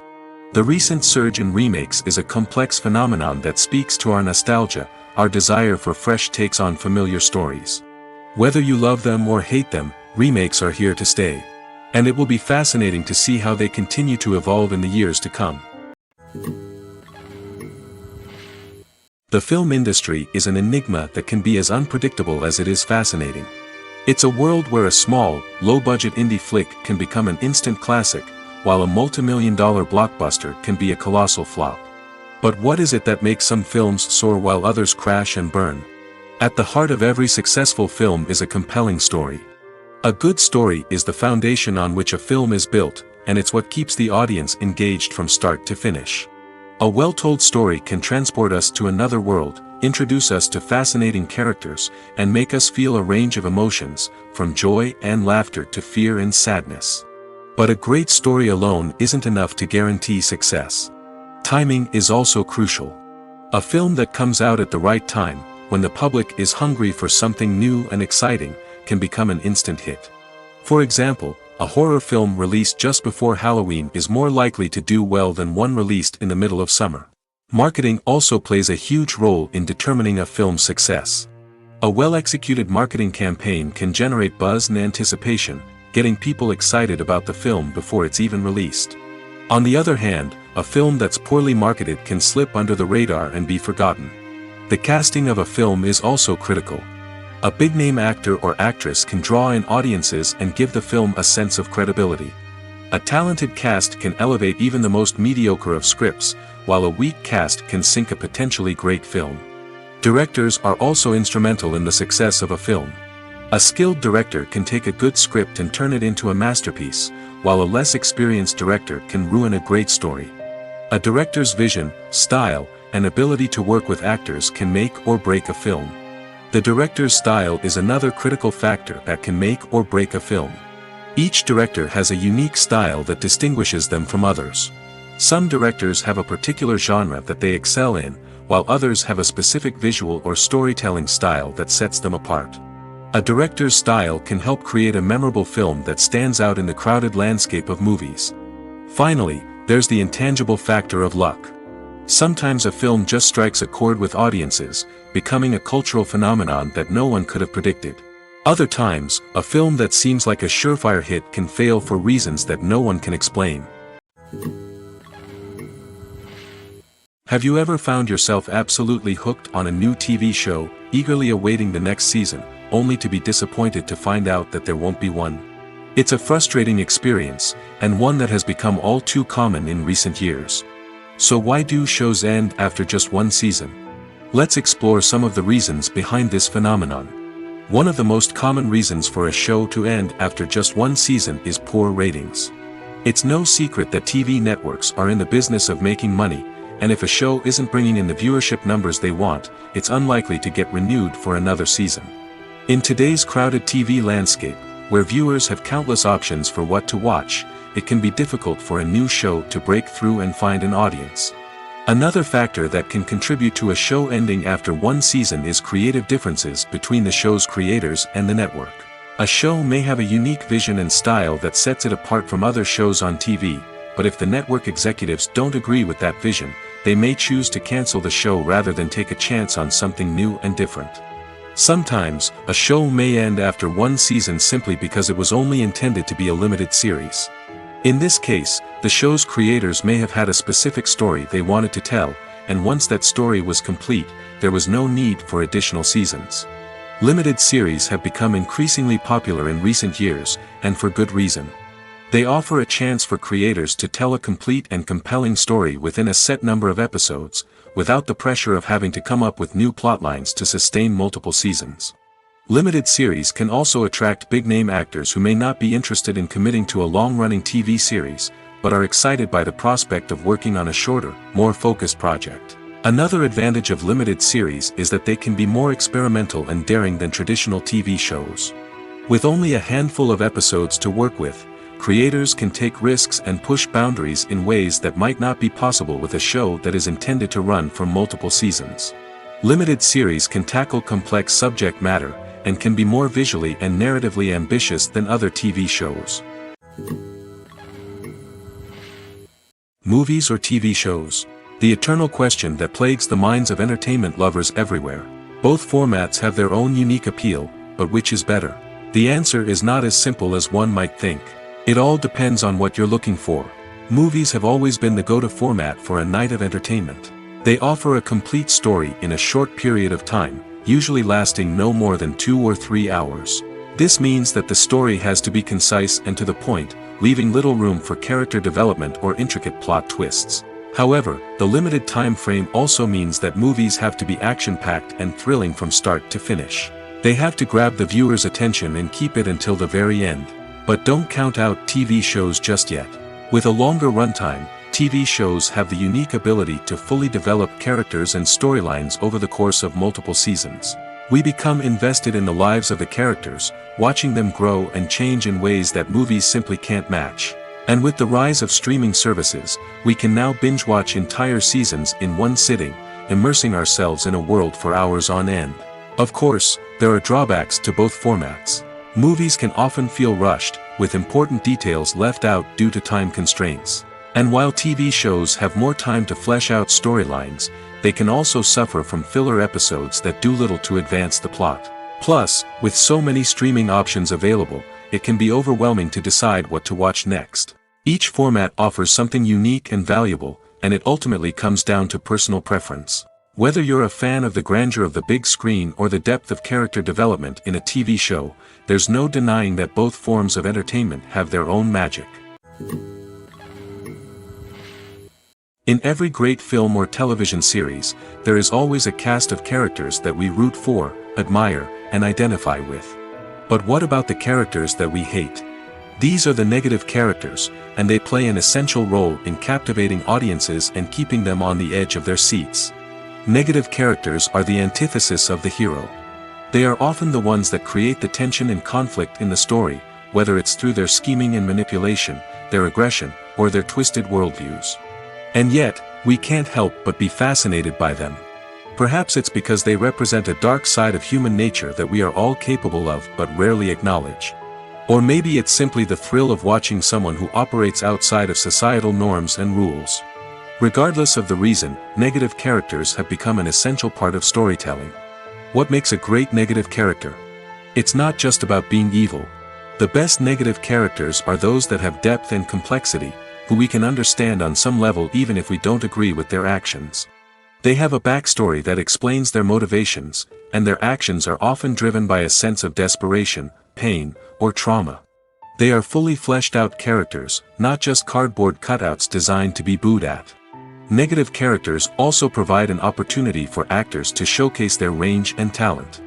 The recent surge in remakes is a complex phenomenon that speaks to our nostalgia, our desire for fresh takes on familiar stories. Whether you love them or hate them, remakes are here to stay. And it will be fascinating to see how they continue to evolve in the years to come. The film industry is an enigma that can be as unpredictable as it is fascinating. It's a world where a small, low-budget indie flick can become an instant classic, while a multi-million-dollar blockbuster can be a colossal flop. But what is it that makes some films soar while others crash and burn? At the heart of every successful film is a compelling story. A good story is the foundation on which a film is built, and it's what keeps the audience engaged from start to finish. A well-told story can transport us to another world, introduce us to fascinating characters, and make us feel a range of emotions, from joy and laughter to fear and sadness. But a great story alone isn't enough to guarantee success. Timing is also crucial. A film that comes out at the right time, when the public is hungry for something new and exciting, can become an instant hit. For example, a horror film released just before Halloween is more likely to do well than one released in the middle of summer. Marketing also plays a huge role in determining a film's success. A well-executed marketing campaign can generate buzz and anticipation, getting people excited about the film before it's even released. On the other hand, a film that's poorly marketed can slip under the radar and be forgotten. The casting of a film is also critical. A big-name actor or actress can draw in audiences and give the film a sense of credibility. A talented cast can elevate even the most mediocre of scripts, while a weak cast can sink a potentially great film. Directors are also instrumental in the success of a film. A skilled director can take a good script and turn it into a masterpiece, while a less experienced director can ruin a great story. A director's vision, style, and ability to work with actors can make or break a film. The director's style is another critical factor that can make or break a film. Each director has a unique style that distinguishes them from others. Some directors have a particular genre that they excel in, while others have a specific visual or storytelling style that sets them apart. A director's style can help create a memorable film that stands out in the crowded landscape of movies. Finally, there's the intangible factor of luck. Sometimes a film just strikes a chord with audiences, becoming a cultural phenomenon that no one could have predicted. Other times, a film that seems like a surefire hit can fail for reasons that no one can explain. Have you ever found yourself absolutely hooked on a new TV show, eagerly awaiting the next season, only to be disappointed to find out that there won't be one? It's a frustrating experience, and one that has become all too common in recent years. So why do shows end after just one season? Let's explore some of the reasons behind this phenomenon. One of the most common reasons for a show to end after just one season is poor ratings. It's no secret that TV networks are in the business of making money, and if a show isn't bringing in the viewership numbers they want, it's unlikely to get renewed for another season. In today's crowded TV landscape, where viewers have countless options for what to watch, it can be difficult for a new show to break through and find an audience. Another factor that can contribute to a show ending after one season is creative differences between the show's creators and the network. A show may have a unique vision and style that sets it apart from other shows on TV, but if the network executives don't agree with that vision, they may choose to cancel the show rather than take a chance on something new and different. Sometimes, a show may end after one season simply because it was only intended to be a limited series. In this case, the show's creators may have had a specific story they wanted to tell, and once that story was complete, there was no need for additional seasons. Limited series have become increasingly popular in recent years, and for good reason. They offer a chance for creators to tell a complete and compelling story within a set number of episodes, without the pressure of having to come up with new plotlines to sustain multiple seasons. Limited series can also attract big-name actors who may not be interested in committing to a long-running TV series, but are excited by the prospect of working on a shorter, more focused project. Another advantage of limited series is that they can be more experimental and daring than traditional TV shows. With only a handful of episodes to work with, creators can take risks and push boundaries in ways that might not be possible with a show that is intended to run for multiple seasons. Limited series can tackle complex subject matter, and can be more visually and narratively ambitious than other TV shows. Movies or TV shows? The eternal question that plagues the minds of entertainment lovers everywhere. Both formats have their own unique appeal, but which is better? The answer is not as simple as one might think. It all depends on what you're looking for. Movies have always been the go-to format for a night of entertainment. They offer a complete story in a short period of time, usually lasting no more than 2 or 3 hours. This means that the story has to be concise and to the point, leaving little room for character development or intricate plot twists. However, the limited time frame also means that movies have to be action-packed and thrilling from start to finish. They have to grab the viewer's attention and keep it until the very end. But don't count out TV shows just yet. With a longer runtime, TV shows have the unique ability to fully develop characters and storylines over the course of multiple seasons. We become invested in the lives of the characters, watching them grow and change in ways that movies simply can't match. And with the rise of streaming services, we can now binge-watch entire seasons in one sitting, immersing ourselves in a world for hours on end. Of course, there are drawbacks to both formats. Movies can often feel rushed, with important details left out due to time constraints. And while TV shows have more time to flesh out storylines, they can also suffer from filler episodes that do little to advance the plot. Plus, with so many streaming options available, it can be overwhelming to decide what to watch next. Each format offers something unique and valuable, and it ultimately comes down to personal preference. Whether you're a fan of the grandeur of the big screen or the depth of character development in a TV show, there's no denying that both forms of entertainment have their own magic. In every great film or television series, there is always a cast of characters that we root for, admire, and identify with. But what about the characters that we hate? These are the negative characters, and they play an essential role in captivating audiences and keeping them on the edge of their seats. Negative characters are the antithesis of the hero. They are often the ones that create the tension and conflict in the story, whether it's through their scheming and manipulation, their aggression, or their twisted worldviews. And yet, we can't help but be fascinated by them. Perhaps it's because they represent a dark side of human nature that we are all capable of but rarely acknowledge. Or maybe it's simply the thrill of watching someone who operates outside of societal norms and rules. Regardless of the reason, negative characters have become an essential part of storytelling. What makes a great negative character? It's not just about being evil. The best negative characters are those that have depth and complexity, who we can understand on some level even if we don't agree with their actions. They have a backstory that explains their motivations, and their actions are often driven by a sense of desperation, pain, or trauma. They are fully fleshed out characters, not just cardboard cutouts designed to be booed at. Negative characters also provide an opportunity for actors to showcase their range and talent.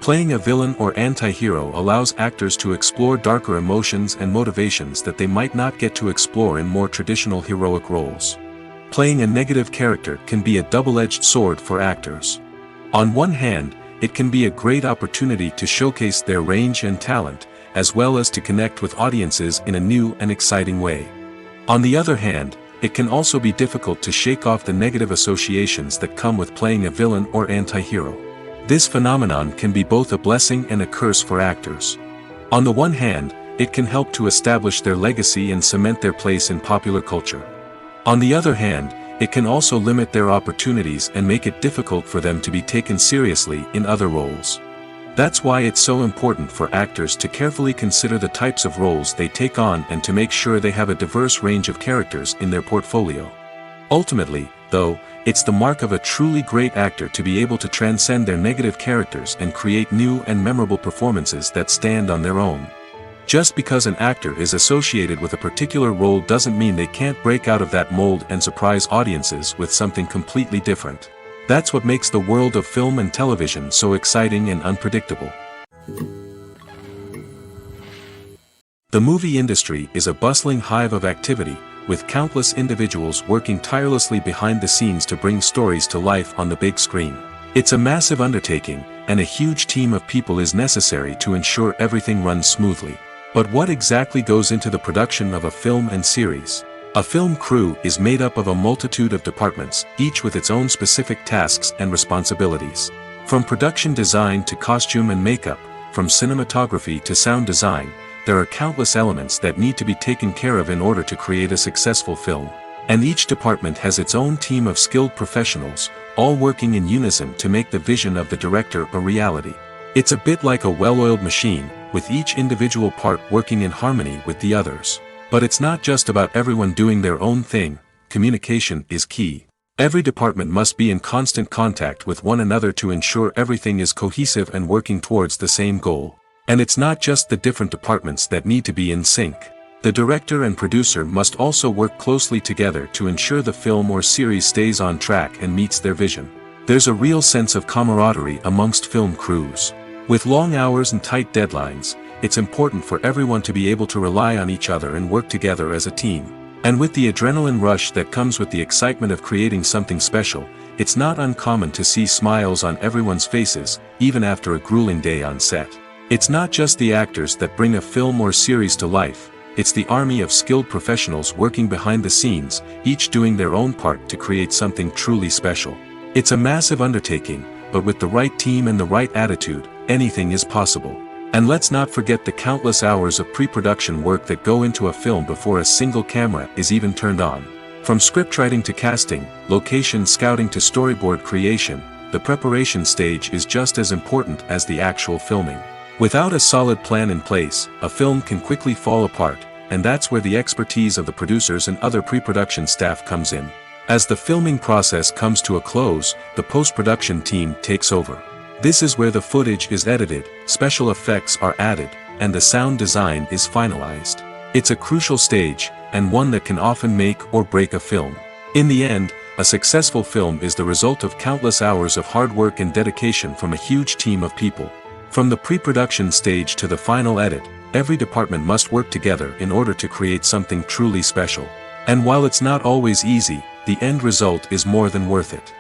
Playing a villain or anti-hero allows actors to explore darker emotions and motivations that they might not get to explore in more traditional heroic roles. Playing a negative character can be a double-edged sword for actors. On one hand, it can be a great opportunity to showcase their range and talent, as well as to connect with audiences in a new and exciting way. On the other hand, it can also be difficult to shake off the negative associations that come with playing a villain or anti-hero. This phenomenon can be both a blessing and a curse for actors. On the one hand, it can help to establish their legacy and cement their place in popular culture. On the other hand, it can also limit their opportunities and make it difficult for them to be taken seriously in other roles. That's why it's so important for actors to carefully consider the types of roles they take on and to make sure they have a diverse range of characters in their portfolio. Ultimately, though, it's the mark of a truly great actor to be able to transcend their negative characters and create new and memorable performances that stand on their own. Just because an actor is associated with a particular role doesn't mean they can't break out of that mold and surprise audiences with something completely different. That's what makes the world of film and television so exciting and unpredictable. The movie industry is a bustling hive of activity, with countless individuals working tirelessly behind the scenes to bring stories to life on the big screen. It's a massive undertaking, and a huge team of people is necessary to ensure everything runs smoothly. But what exactly goes into the production of a film and series? A film crew is made up of a multitude of departments, each with its own specific tasks and responsibilities. From production design to costume and makeup, from cinematography to sound design, there are countless elements that need to be taken care of in order to create a successful film. And each department has its own team of skilled professionals, all working in unison to make the vision of the director a reality. It's a bit like a well-oiled machine, with each individual part working in harmony with the others. But it's not just about everyone doing their own thing. Communication is key. Every department must be in constant contact with one another to ensure everything is cohesive and working towards the same goal. And it's not just the different departments that need to be in sync. The director and producer must also work closely together to ensure the film or series stays on track and meets their vision. There's a real sense of camaraderie amongst film crews. With long hours and tight deadlines, it's important for everyone to be able to rely on each other and work together as a team. And with the adrenaline rush that comes with the excitement of creating something special, it's not uncommon to see smiles on everyone's faces, even after a grueling day on set. It's not just the actors that bring a film or series to life, it's the army of skilled professionals working behind the scenes, each doing their own part to create something truly special. It's a massive undertaking, but with the right team and the right attitude, anything is possible. And let's not forget the countless hours of pre-production work that go into a film before a single camera is even turned on. From scriptwriting to casting, location scouting to storyboard creation, the preparation stage is just as important as the actual filming. Without a solid plan in place, a film can quickly fall apart, and that's where the expertise of the producers and other pre-production staff comes in. As the filming process comes to a close, the post-production team takes over. This is where the footage is edited, special effects are added, and the sound design is finalized. It's a crucial stage, and one that can often make or break a film. In the end, a successful film is the result of countless hours of hard work and dedication from a huge team of people. From the pre-production stage to the final edit, every department must work together in order to create something truly special. And while it's not always easy, the end result is more than worth it.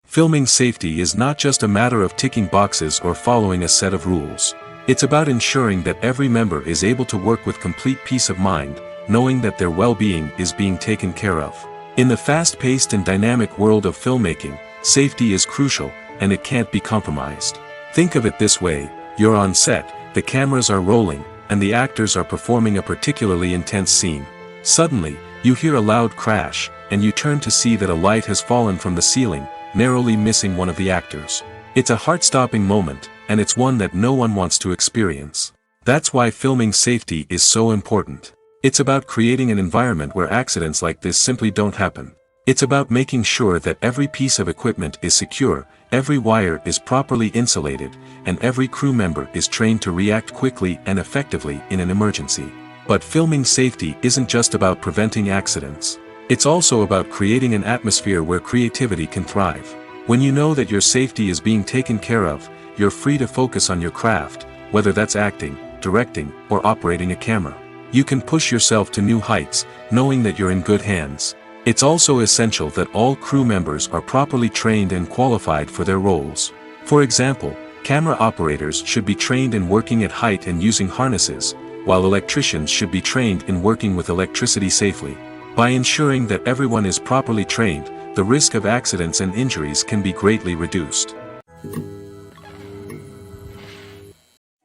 Filming safety is not just a matter of ticking boxes or following a set of rules. It's about ensuring that every member is able to work with complete peace of mind, knowing that their well-being is being taken care of. In the fast-paced and dynamic world of filmmaking, safety is crucial, and it can't be compromised. Think of it this way: you're on set, the cameras are rolling, and the actors are performing a particularly intense scene. Suddenly, you hear a loud crash, and you turn to see that a light has fallen from the ceiling, narrowly missing one of the actors. It's a heart-stopping moment, and it's one that no one wants to experience. That's why filming safety is so important. It's about creating an environment where accidents like this simply don't happen. It's about making sure that every piece of equipment is secure, every wire is properly insulated, and every crew member is trained to react quickly and effectively in an emergency. But filming safety isn't just about preventing accidents. It's also about creating an atmosphere where creativity can thrive. When you know that your safety is being taken care of, you're free to focus on your craft, whether that's acting, directing, or operating a camera. You can push yourself to new heights, knowing that you're in good hands. It's also essential that all crew members are properly trained and qualified for their roles. For example, camera operators should be trained in working at height and using harnesses, while electricians should be trained in working with electricity safely. By ensuring that everyone is properly trained, the risk of accidents and injuries can be greatly reduced.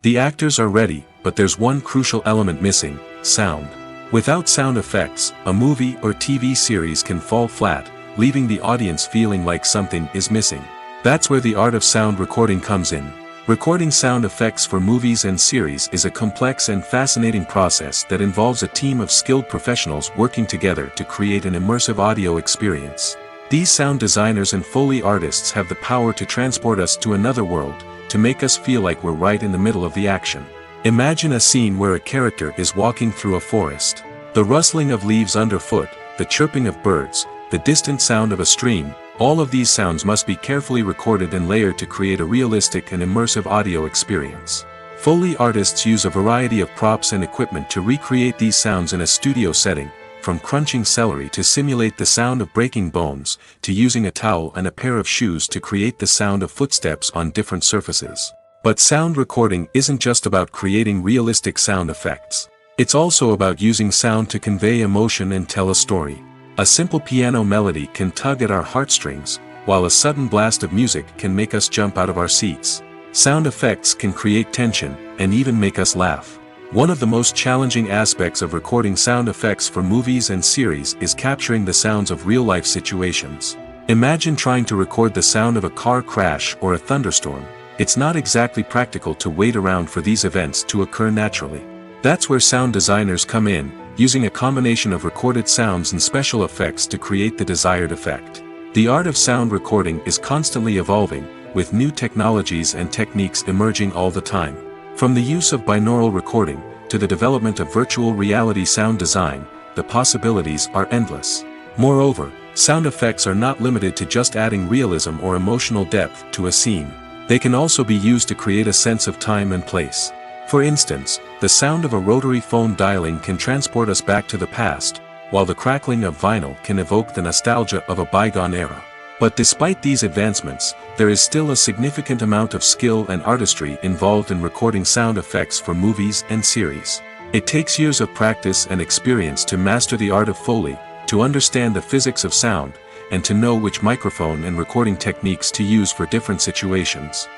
The actors are ready, but there's one crucial element missing: sound. Without sound effects, a movie or TV series can fall flat, leaving the audience feeling like something is missing. That's where the art of sound recording comes in. Recording sound effects for movies and series is a complex and fascinating process that involves a team of skilled professionals working together to create an immersive audio experience. These sound designers and Foley artists have the power to transport us to another world, to make us feel like we're right in the middle of the action. Imagine a scene where a character is walking through a forest. The rustling of leaves underfoot, the chirping of birds, the distant sound of a stream, all of these sounds must be carefully recorded and layered to create a realistic and immersive audio experience. Foley artists use a variety of props and equipment to recreate these sounds in a studio setting, from crunching celery to simulate the sound of breaking bones, to using a towel and a pair of shoes to create the sound of footsteps on different surfaces. But sound recording isn't just about creating realistic sound effects. It's also about using sound to convey emotion and tell a story. A simple piano melody can tug at our heartstrings, while a sudden blast of music can make us jump out of our seats. Sound effects can create tension, and even make us laugh. One of the most challenging aspects of recording sound effects for movies and series is capturing the sounds of real-life situations. Imagine trying to record the sound of a car crash or a thunderstorm. It's not exactly practical to wait around for these events to occur naturally. That's where sound designers come in, using a combination of recorded sounds and special effects to create the desired effect. The art of sound recording is constantly evolving, with new technologies and techniques emerging all the time. From the use of binaural recording, to the development of virtual reality sound design, the possibilities are endless. Moreover, sound effects are not limited to just adding realism or emotional depth to a scene. They can also be used to create a sense of time and place. For instance, the sound of a rotary phone dialing can transport us back to the past, while the crackling of vinyl can evoke the nostalgia of a bygone era. But despite these advancements, there is still a significant amount of skill and artistry involved in recording sound effects for movies and series. It takes years of practice and experience to master the art of Foley, to understand the physics of sound, and to know which microphone and recording techniques to use for different situations.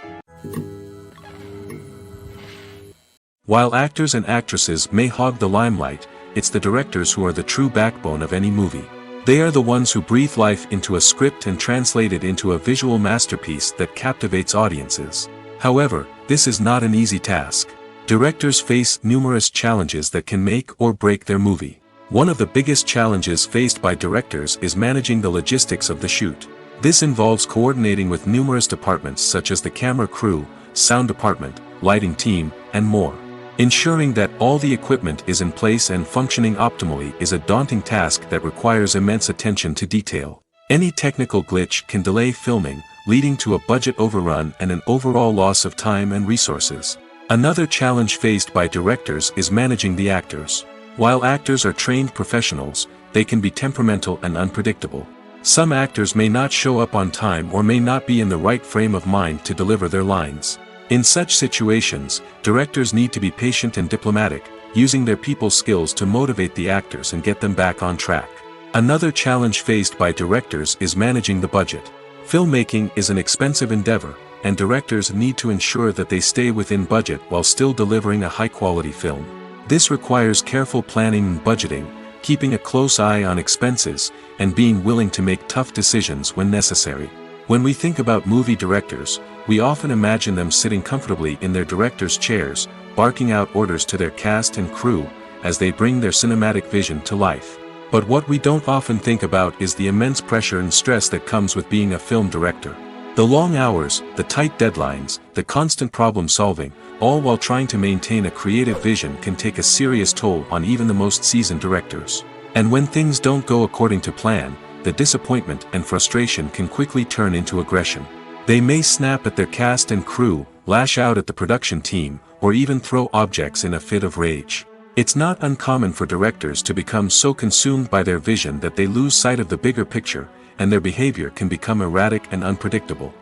While actors and actresses may hog the limelight, it's the directors who are the true backbone of any movie. They are the ones who breathe life into a script and translate it into a visual masterpiece that captivates audiences. However, this is not an easy task. Directors face numerous challenges that can make or break their movie. One of the biggest challenges faced by directors is managing the logistics of the shoot. This involves coordinating with numerous departments such as the camera crew, sound department, lighting team, and more. Ensuring that all the equipment is in place and functioning optimally is a daunting task that requires immense attention to detail. Any technical glitch can delay filming, leading to a budget overrun and an overall loss of time and resources. Another challenge faced by directors is managing the actors. While actors are trained professionals, they can be temperamental and unpredictable. Some actors may not show up on time or may not be in the right frame of mind to deliver their lines. In such situations, directors need to be patient and diplomatic, using their people skills to motivate the actors and get them back on track. Another challenge faced by directors is managing the budget. Filmmaking is an expensive endeavor, and directors need to ensure that they stay within budget while still delivering a high-quality film. This requires careful planning and budgeting, keeping a close eye on expenses, and being willing to make tough decisions when necessary. When we think about movie directors, we often imagine them sitting comfortably in their director's chairs, barking out orders to their cast and crew, as they bring their cinematic vision to life. But what we don't often think about is the immense pressure and stress that comes with being a film director. The long hours, the tight deadlines, the constant problem solving, all while trying to maintain a creative vision can take a serious toll on even the most seasoned directors. And when things don't go according to plan, the disappointment and frustration can quickly turn into aggression. They may snap at their cast and crew, lash out at the production team, or even throw objects in a fit of rage. It's not uncommon for directors to become so consumed by their vision that they lose sight of the bigger picture, and their behavior can become erratic and unpredictable.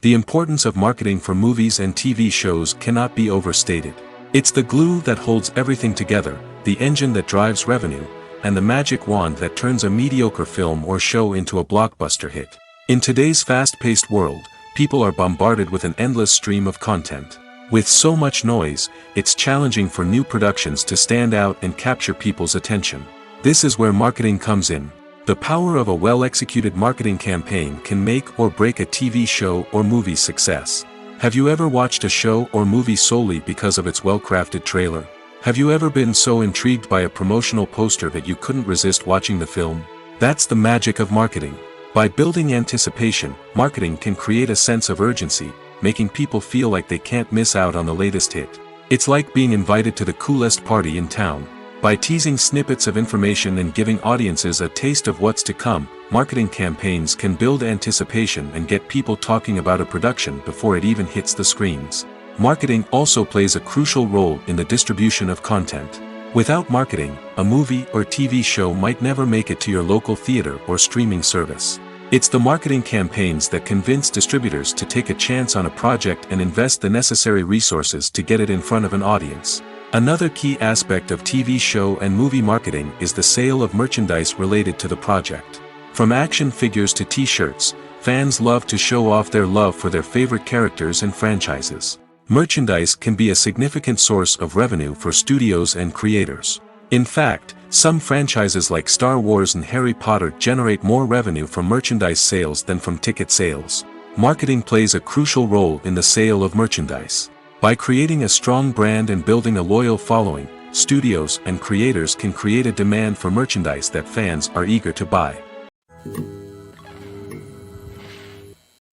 The importance of marketing for movies and TV shows cannot be overstated. It's the glue that holds everything together, the engine that drives revenue, and the magic wand that turns a mediocre film or show into a blockbuster hit. In today's fast-paced world, people are bombarded with an endless stream of content. With so much noise, it's challenging for new productions to stand out and capture people's attention. This is where marketing comes in. The power of a well-executed marketing campaign can make or break a TV show or movie's success. Have you ever watched a show or movie solely because of its well-crafted trailer? Have you ever been so intrigued by a promotional poster that you couldn't resist watching the film? That's the magic of marketing. By building anticipation, marketing can create a sense of urgency, making people feel like they can't miss out on the latest hit. It's like being invited to the coolest party in town. By teasing snippets of information and giving audiences a taste of what's to come, marketing campaigns can build anticipation and get people talking about a production before it even hits the screens. Marketing also plays a crucial role in the distribution of content. Without marketing, a movie or TV show might never make it to your local theater or streaming service. It's the marketing campaigns that convince distributors to take a chance on a project and invest the necessary resources to get it in front of an audience. Another key aspect of TV show and movie marketing is the sale of merchandise related to the project. From action figures to t-shirts, fans love to show off their love for their favorite characters and franchises. Merchandise can be a significant source of revenue for studios and creators. In fact, some franchises like Star Wars and Harry Potter generate more revenue from merchandise sales than from ticket sales. Marketing plays a crucial role in the sale of merchandise. By creating a strong brand and building a loyal following, studios and creators can create a demand for merchandise that fans are eager to buy.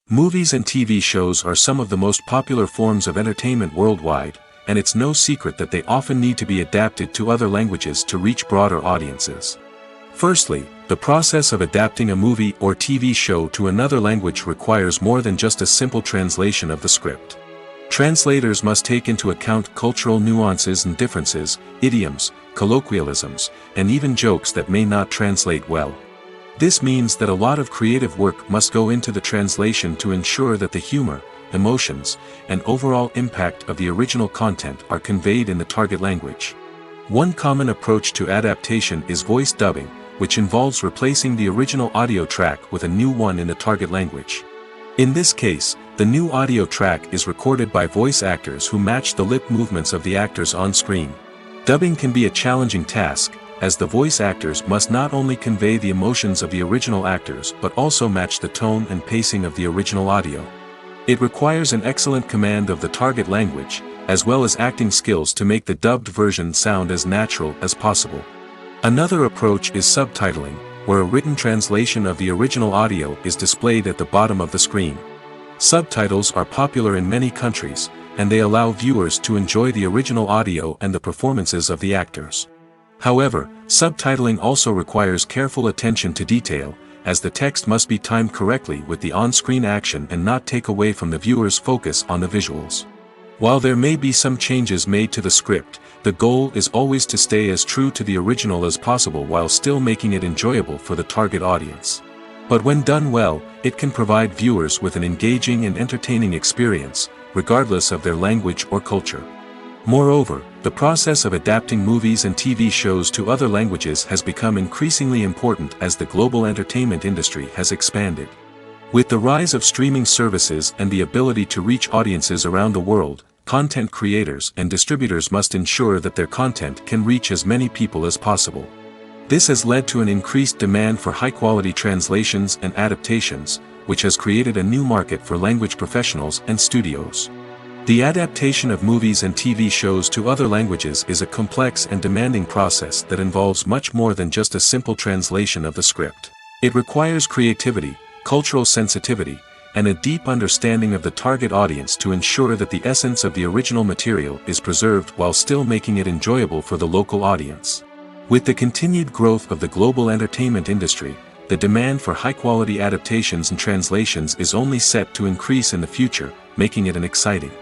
Movies and TV shows are some of the most popular forms of entertainment worldwide, and it's no secret that they often need to be adapted to other languages to reach broader audiences. Firstly, the process of adapting a movie or TV show to another language requires more than just a simple translation of the script. Translators must take into account cultural nuances and differences, idioms, colloquialisms, and even jokes that may not translate well. This means that a lot of creative work must go into the translation to ensure that the humor, emotions, and overall impact of the original content are conveyed in the target language. One common approach to adaptation is voice dubbing, which involves replacing the original audio track with a new one in the target language. In this case, the new audio track is recorded by voice actors who match the lip movements of the actors on screen. Dubbing can be a challenging task, as the voice actors must not only convey the emotions of the original actors but also match the tone and pacing of the original audio. It requires an excellent command of the target language, as well as acting skills to make the dubbed version sound as natural as possible. Another approach is subtitling, where a written translation of the original audio is displayed at the bottom of the screen. Subtitles are popular in many countries, and they allow viewers to enjoy the original audio and the performances of the actors. However, subtitling also requires careful attention to detail, as the text must be timed correctly with the on-screen action and not take away from the viewer's focus on the visuals. While there may be some changes made to the script, the goal is always to stay as true to the original as possible while still making it enjoyable for the target audience. But when done well, it can provide viewers with an engaging and entertaining experience, regardless of their language or culture. Moreover, the process of adapting movies and TV shows to other languages has become increasingly important as the global entertainment industry has expanded. With the rise of streaming services and the ability to reach audiences around the world, content creators and distributors must ensure that their content can reach as many people as possible. This has led to an increased demand for high-quality translations and adaptations, which has created a new market for language professionals and studios. The adaptation of movies and TV shows to other languages is a complex and demanding process that involves much more than just a simple translation of the script. It requires creativity, cultural sensitivity, and a deep understanding of the target audience to ensure that the essence of the original material is preserved while still making it enjoyable for the local audience. With the continued growth of the global entertainment industry, the demand for high-quality adaptations and translations is only set to increase in the future, making it an exciting.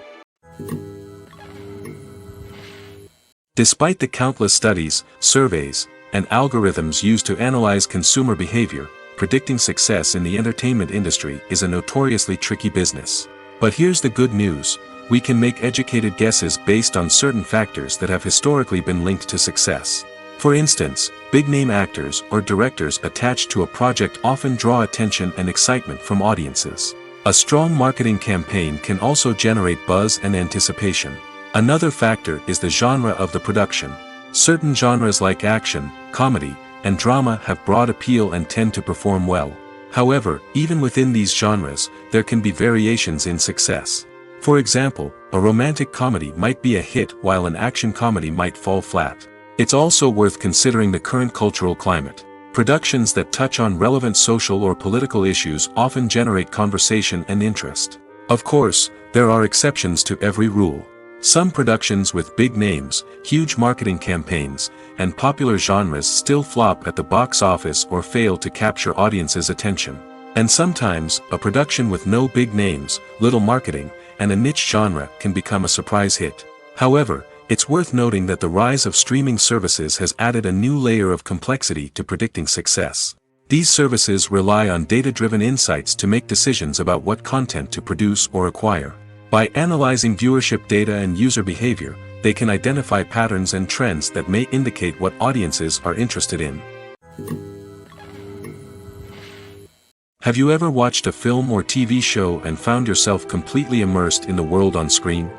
Despite the countless studies, surveys, and algorithms used to analyze consumer behavior, predicting success in the entertainment industry is a notoriously tricky business. But here's the good news: we can make educated guesses based on certain factors that have historically been linked to success. For instance, big-name actors or directors attached to a project often draw attention and excitement from audiences. A strong marketing campaign can also generate buzz and anticipation. Another factor is the genre of the production. Certain genres like action, comedy, and drama have broad appeal and tend to perform well. However, even within these genres, there can be variations in success. For example, a romantic comedy might be a hit while an action comedy might fall flat. It's also worth considering the current cultural climate. Productions that touch on relevant social or political issues often generate conversation and interest. Of course, there are exceptions to every rule. Some productions with big names, huge marketing campaigns, and popular genres still flop at the box office or fail to capture audiences' attention. And sometimes, a production with no big names, little marketing, and a niche genre can become a surprise hit. However, it's worth noting that the rise of streaming services has added a new layer of complexity to predicting success. These services rely on data-driven insights to make decisions about what content to produce or acquire. By analyzing viewership data and user behavior, they can identify patterns and trends that may indicate what audiences are interested in. Have you ever watched a film or TV show and found yourself completely immersed in the world on screen?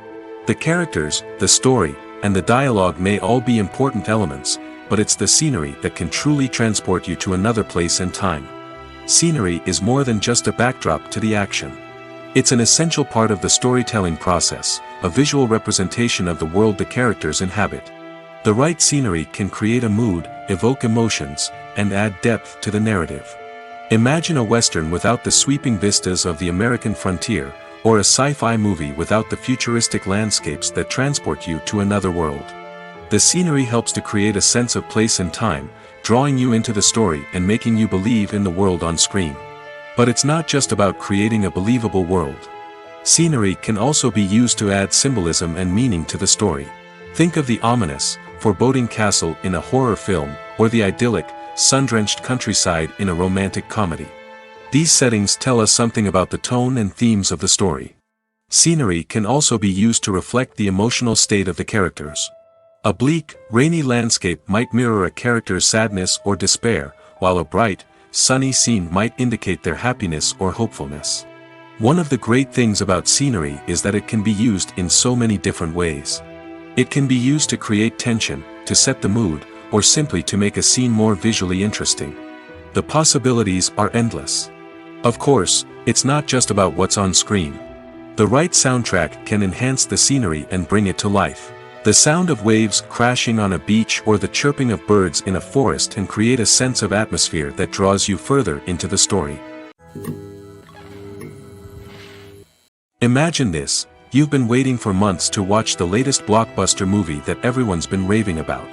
The characters, the story, and the dialogue may all be important elements, but it's the scenery that can truly transport you to another place and time. Scenery is more than just a backdrop to the action. It's an essential part of the storytelling process, a visual representation of the world the characters inhabit. The right scenery can create a mood, evoke emotions, and add depth to the narrative. Imagine a Western without the sweeping vistas of the American frontier, or a sci-fi movie without the futuristic landscapes that transport you to another world. The scenery helps to create a sense of place and time, drawing you into the story and making you believe in the world on screen. But it's not just about creating a believable world. Scenery can also be used to add symbolism and meaning to the story. Think of the ominous, foreboding castle in a horror film, or the idyllic, sun-drenched countryside in a romantic comedy. These settings tell us something about the tone and themes of the story. Scenery can also be used to reflect the emotional state of the characters. A bleak, rainy landscape might mirror a character's sadness or despair, while a bright, sunny scene might indicate their happiness or hopefulness. One of the great things about scenery is that it can be used in so many different ways. It can be used to create tension, to set the mood, or simply to make a scene more visually interesting. The possibilities are endless. Of course, it's not just about what's on screen. The right soundtrack can enhance the scenery and bring it to life. The sound of waves crashing on a beach or the chirping of birds in a forest can create a sense of atmosphere that draws you further into the story. Imagine this: you've been waiting for months to watch the latest blockbuster movie that everyone's been raving about.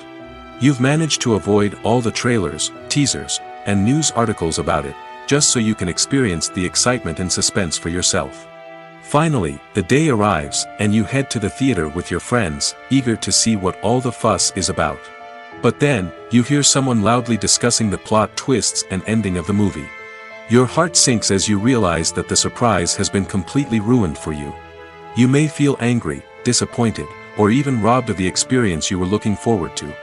You've managed to avoid all the trailers, teasers, and news articles about it, just so you can experience the excitement and suspense for yourself. Finally, the day arrives, and you head to the theater with your friends, eager to see what all the fuss is about. But then, you hear someone loudly discussing the plot twists and ending of the movie. Your heart sinks as you realize that the surprise has been completely ruined for you. You may feel angry, disappointed, or even robbed of the experience you were looking forward to.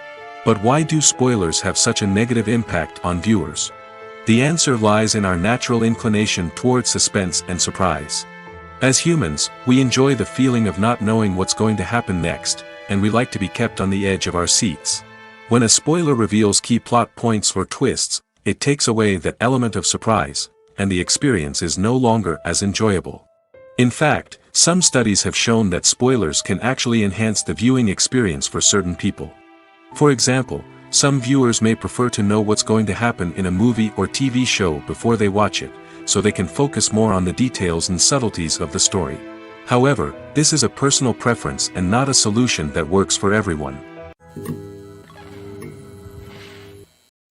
But why do spoilers have such a negative impact on viewers? The answer lies in our natural inclination toward suspense and surprise. As humans, we enjoy the feeling of not knowing what's going to happen next, and we like to be kept on the edge of our seats. When a spoiler reveals key plot points or twists, it takes away that element of surprise, and the experience is no longer as enjoyable. In fact, some studies have shown that spoilers can actually enhance the viewing experience for certain people. For example, some viewers may prefer to know what's going to happen in a movie or TV show before they watch it, so they can focus more on the details and subtleties of the story. However, this is a personal preference and not a solution that works for everyone.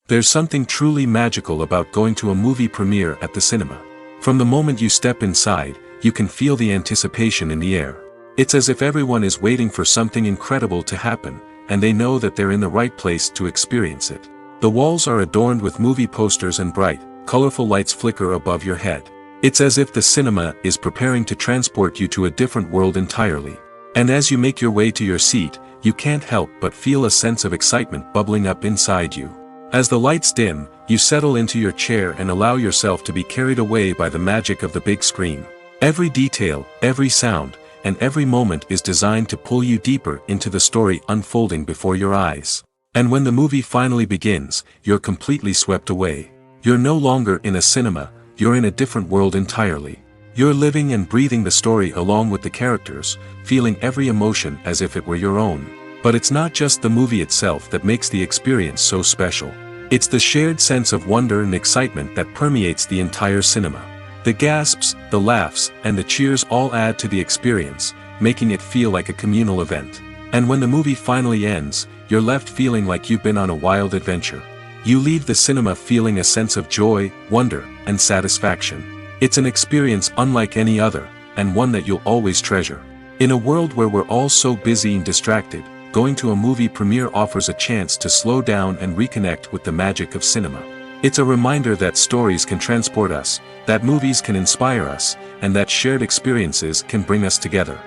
There's something truly magical about going to a movie premiere at the cinema. From the moment you step inside, you can feel the anticipation in the air. It's as if everyone is waiting for something incredible to happen, and they know that they're in the right place to experience it. The walls are adorned with movie posters and bright, colorful lights flicker above your head. It's as if the cinema is preparing to transport you to a different world entirely. And as you make your way to your seat, you can't help but feel a sense of excitement bubbling up inside you. As the lights dim, you settle into your chair and allow yourself to be carried away by the magic of the big screen. Every detail, every sound, and every moment is designed to pull you deeper into the story unfolding before your eyes. And when the movie finally begins, you're completely swept away. You're no longer in a cinema, you're in a different world entirely. You're living and breathing the story along with the characters, feeling every emotion as if it were your own. But it's not just the movie itself that makes the experience so special. It's the shared sense of wonder and excitement that permeates the entire cinema. The gasps, the laughs, and the cheers all add to the experience, making it feel like a communal event. And when the movie finally ends, you're left feeling like you've been on a wild adventure. You leave the cinema feeling a sense of joy, wonder, and satisfaction. It's an experience unlike any other, and one that you'll always treasure. In a world where we're all so busy and distracted, going to a movie premiere offers a chance to slow down and reconnect with the magic of cinema. It's a reminder that stories can transport us, that movies can inspire us, and that shared experiences can bring us together.